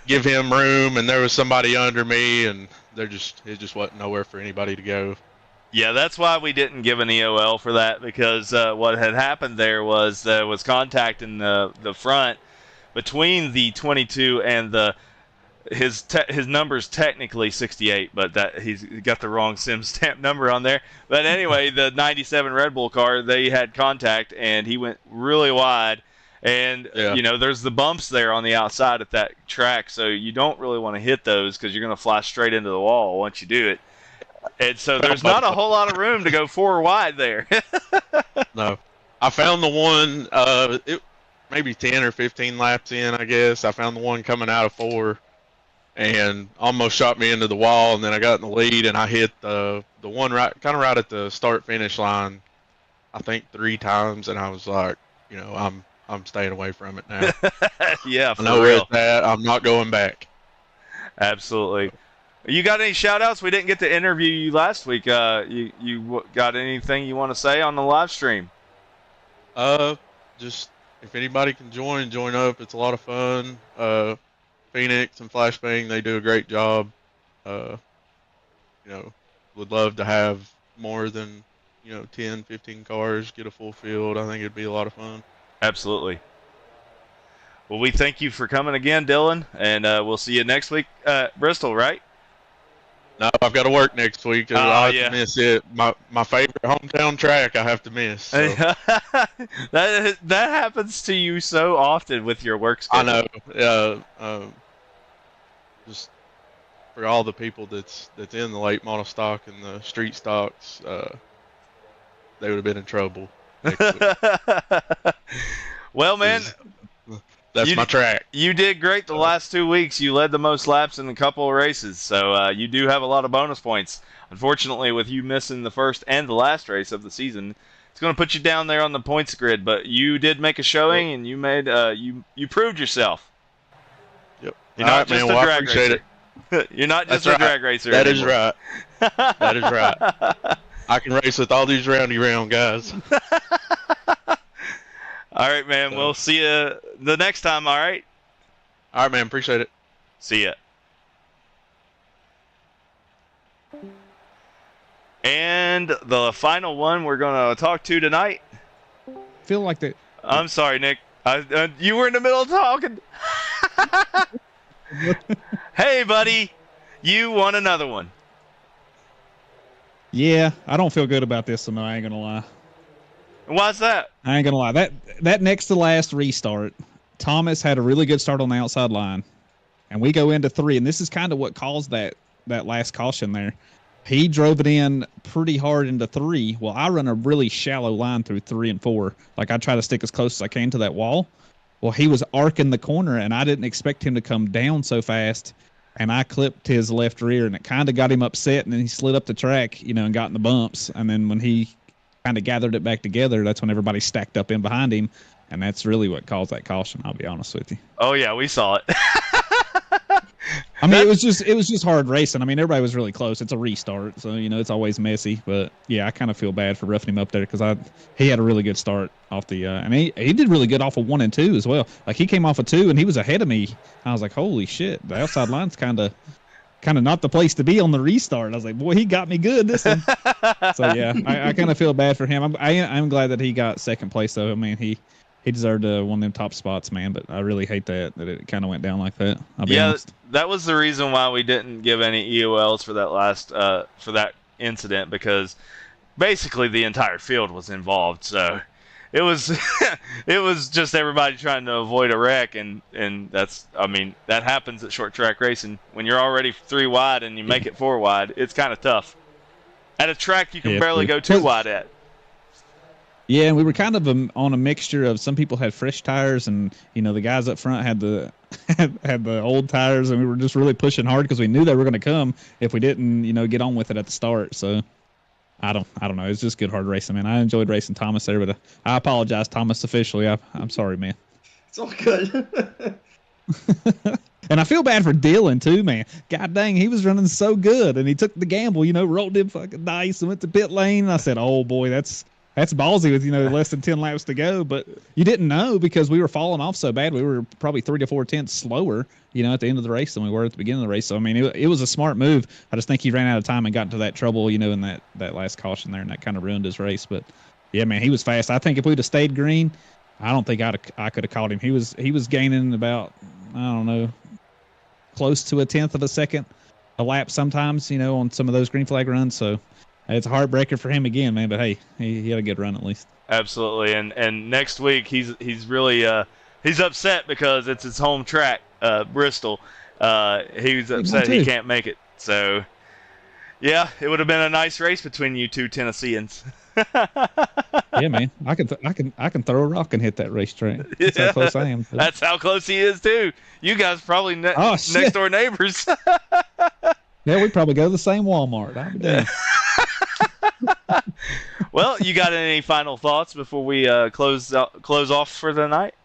give him room, and there was somebody under me, and it just wasn't nowhere for anybody to go. Yeah, that's why we didn't give an EOL for that, because what had happened there was contact in the front between the 22 and his number's technically 68, but that he's got the wrong sim stamp number on there. But anyway, the 97 Red Bull car, they had contact, and he went really wide. And, yeah. You know, there's the bumps there on the outside at that track, so you don't really want to hit those because you're going to fly straight into the wall once you do it. And so there's not a whole lot of room to go 4 wide there. No. I found the one, maybe 10 or 15 laps in, I guess. I found the one coming out of 4 and almost shot me into the wall, and then I got in the lead, and I hit the one right at the start-finish line, I think 3 times, and I was like, you know, I'm staying away from it now. Yeah, I know where it's at. I'm not going back. Absolutely. You got any shout-outs? We didn't get to interview you last week. You got anything you want to say on the live stream? Just if anybody can join up. It's a lot of fun. Phoenix and Flashbang, they do a great job. You know, would love to have more than, 10, 15 cars, get a full field. I think it'd be a lot of fun. Absolutely. Well, we thank you for coming again, Dylan, and we'll see you next week at Bristol, right? No, I've got to work next week. I have to miss it. My favorite hometown track I have to miss. So. that happens to you so often with your work schedule. I know. Just for all the people that's in the late model stock and the street stocks, they would have been in trouble. Well, man, That's my track. You did great the last 2 weeks. You led the most laps in a couple of races, so you do have a lot of bonus points. Unfortunately, with you missing the first and the last race of the season, it's going to put you down there on the points grid. But you did make a showing, and you made you proved yourself. Yep. You're not just a drag racer. You're not just a drag racer. That is right. That is right. I can race with all these roundy round guys. All right, man. We'll see you the next time, all right? All right, man. Appreciate it. See ya. And the final one we're going to talk to tonight. Feel like that. I'm sorry, Nick. You were in the middle of talking. Hey, buddy. You won another one. Yeah, I don't feel good about this one, though. I ain't going to lie. Why's that? I ain't gonna lie. That next to last restart, Thomas had a really good start on the outside line, and we go into 3, and this is kind of what caused that last caution there. He drove it in pretty hard into 3. Well, I run a really shallow line through 3 and 4. Like I try to stick as close as I can to that wall. Well, he was arcing the corner, and I didn't expect him to come down so fast. And I clipped his left rear, and it kind of got him upset, and then he slid up the track, and got in the bumps. And then when he kind of gathered it back together, that's when everybody stacked up in behind him, and that's really what caused that caution. I'll be honest with you. Oh yeah, we saw it. I mean, it was just hard racing. I mean, everybody was really close. It's a restart, so it's always messy. But yeah, I kind of feel bad for roughing him up there because he had a really good start off the and he did really good off of 1 and 2 as well. Like he came off of 2 and he was ahead of me. I was like, holy shit, the outside line's kind of not the place to be on the restart. I was like, boy, he got me good this one. So yeah, I kind of feel bad for him. I'm glad that he got second place though. I mean, he deserved one of them top spots, man. But I really hate that it kind of went down like that. I'll be honest. That was the reason why we didn't give any EOLs for that last for that incident, because basically the entire field was involved. So it was it was just everybody trying to avoid a wreck, and that's, I mean, that happens at short track racing. When you're already 3 wide and you make it 4 wide, it's kind of tough. At a track you can barely go 2 wide at. Yeah, and we were kind of on a mixture of, some people had fresh tires, and the guys up front had the had the old tires, and we were just really pushing hard because we knew they were going to come if we didn't get on with it at the start. So I don't know. It's just good hard racing, man. I enjoyed racing Thomas there, but I apologize, Thomas, officially. I'm sorry, man. It's all good. And I feel bad for Dylan too, man. God dang, he was running so good, and he took the gamble, rolled him fucking dice and went to pit lane. And I said, oh boy, that's ballsy with less than 10 laps to go. But you didn't know because we were falling off so bad. We were probably 3 to 4 tenths slower, at the end of the race than we were at the beginning of the race. So I mean, it was a smart move. I just think he ran out of time and got into that trouble, in that last caution there, and that kind of ruined his race. But yeah, man, he was fast. I think if we'd have stayed green, I don't think I could have caught him. He was gaining about, I don't know, close to a tenth of a second a lap sometimes, on some of those green flag runs. So it's a heartbreaker for him again, man. But hey, he had a good run at least. Absolutely, and next week he's really he's upset because it's his home track, Bristol. He's upset he can't make it. So yeah, it would have been a nice race between you two Tennesseans. Yeah, man, I can throw a rock and hit that racetrack. That's how close I am. That's how close he is too. You guys probably next door neighbors. Yeah, we probably go to the same Walmart. I'll be damned. Well, you got any final thoughts before we close off for the night?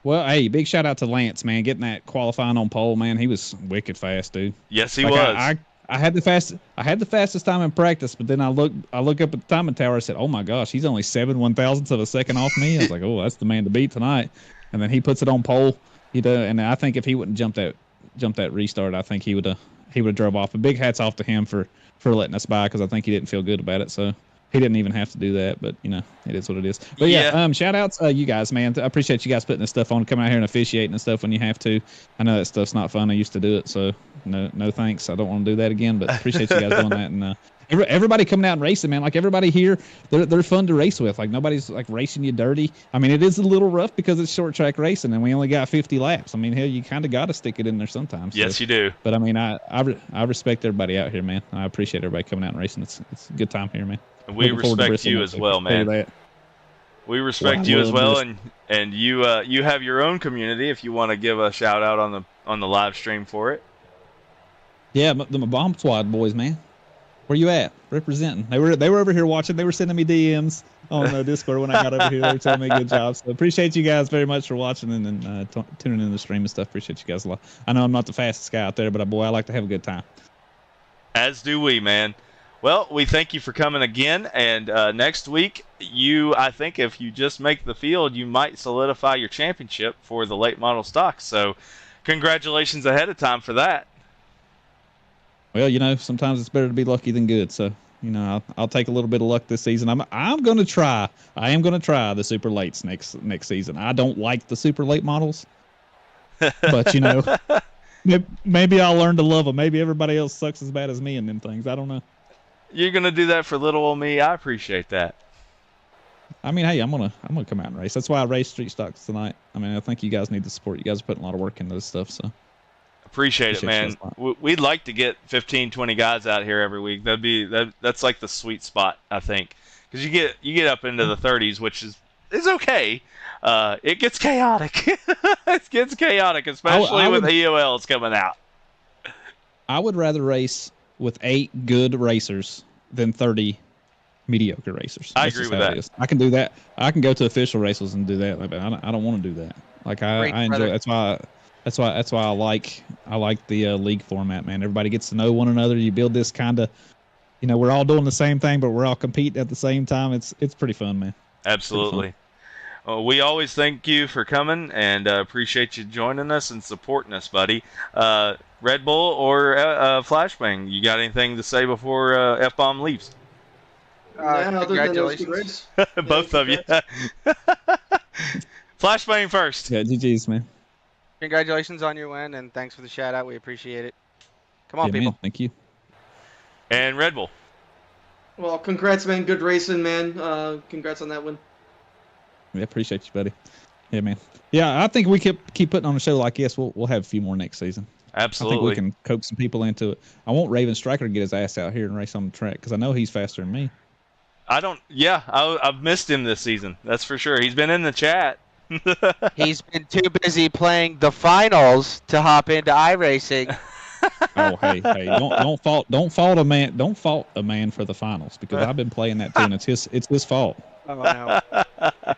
Well, hey, big shout out to Lance, man, getting that qualifying on pole, man. He was wicked fast, dude. Yes, he was. I had the fastest time in practice, but then I look up at the timing tower. I said, "Oh my gosh, he's only 7 1,000ths of a second off me." I was like, "Oh, that's the man to beat tonight." And then he puts it on pole. And I think if he wouldn't jump that restart, I think he would have drove off. But big hats off to him for letting us by, because I think he didn't feel good about it. So he didn't even have to do that, but it is what it is. But yeah, shout outs you guys, man. I appreciate you guys putting this stuff on, coming out here and officiating and stuff when you have to. I know that stuff's not fun. I used to do it, so no thanks. I don't want to do that again, but appreciate you guys doing that. And everybody coming out and racing, man. Like everybody here, they're fun to race with. Like nobody's like racing you dirty. I mean, it is a little rough because it's short track racing and we only got 50 laps. I mean, hell, you kind of got to stick it in there sometimes. Yes, you do. But I mean, I respect everybody out here, man. I appreciate everybody coming out and racing. It's a good time here, man. And we respect you as well, man. We respect Well, I you as love well, this. and you have your own community if you want to give a shout out on the live stream for it. Yeah, the Bomb Squad boys, man. Where you at? Representing. They were over here watching. They were sending me DMs on Discord when I got over here. They were telling me good job. So appreciate you guys very much for watching and tuning in the stream and stuff. Appreciate you guys a lot. I know I'm not the fastest guy out there, but boy, I like to have a good time. As do we, man. Well, we thank you for coming again, and next week, I think if you just make the field, you might solidify your championship for the late model stocks. So, congratulations ahead of time for that. Well, sometimes it's better to be lucky than good. So, I'll take a little bit of luck this season. I'm going to try. I am going to try the super lates next season. I don't like the super late models, but maybe I'll learn to love them. Maybe everybody else sucks as bad as me in them things. I don't know. You're gonna do that for little old me. I appreciate that. I mean, hey, I'm gonna come out and race. That's why I raced street stocks tonight. I mean, I think you guys need the support. You guys are putting a lot of work into this stuff, so appreciate it, man. We'd like to get 15, 20 guys out here every week. That's like the sweet spot, I think, because you get up into the 30s, which is okay. It gets chaotic. It gets chaotic, especially with EOLs coming out. I would rather race with 8 good racers than 30 mediocre racers. I agree with that. I can do that. I can go to official races and do that. But I don't want to do that. Like I enjoy. That's why I like the league format, man. Everybody gets to know one another. You build this kind of, we're all doing the same thing, but we're all competing at the same time. It's pretty fun, man. Absolutely. We always thank you for coming and appreciate you joining us and supporting us, buddy. Red Bull or Flashbang, you got anything to say before F-Bomb leaves? Congratulations. Both of you. Flashbang first. Yeah, GG's, man. Congratulations on your win, and thanks for the shout out. We appreciate it. Come on, people. Man, thank you. And Red Bull. Well, congrats, man. Good racing, man. Congrats on that win. Yeah, appreciate you, buddy. Yeah, man. Yeah, I think we keep putting on a show like this. We'll have a few more next season. Absolutely. I think we can coax some people into it. I want Raven Striker to get his ass out here and race on the track because I know he's faster than me. I've missed him this season. That's for sure. He's been in the chat. He's been too busy playing the finals to hop into iRacing. Oh, hey, don't fault a man for the finals because I've been playing that too, and it's his fault. Oh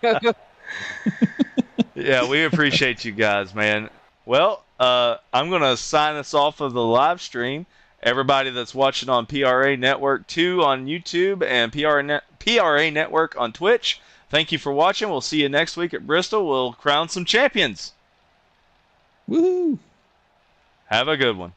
no. Yeah, we appreciate you guys, man. Well, I'm going to sign us off of the live stream. Everybody that's watching on PRA Network 2 on YouTube and PRA Network on Twitch, thank you for watching. We'll see you next week at Bristol. We'll crown some champions. Woohoo! Have a good one.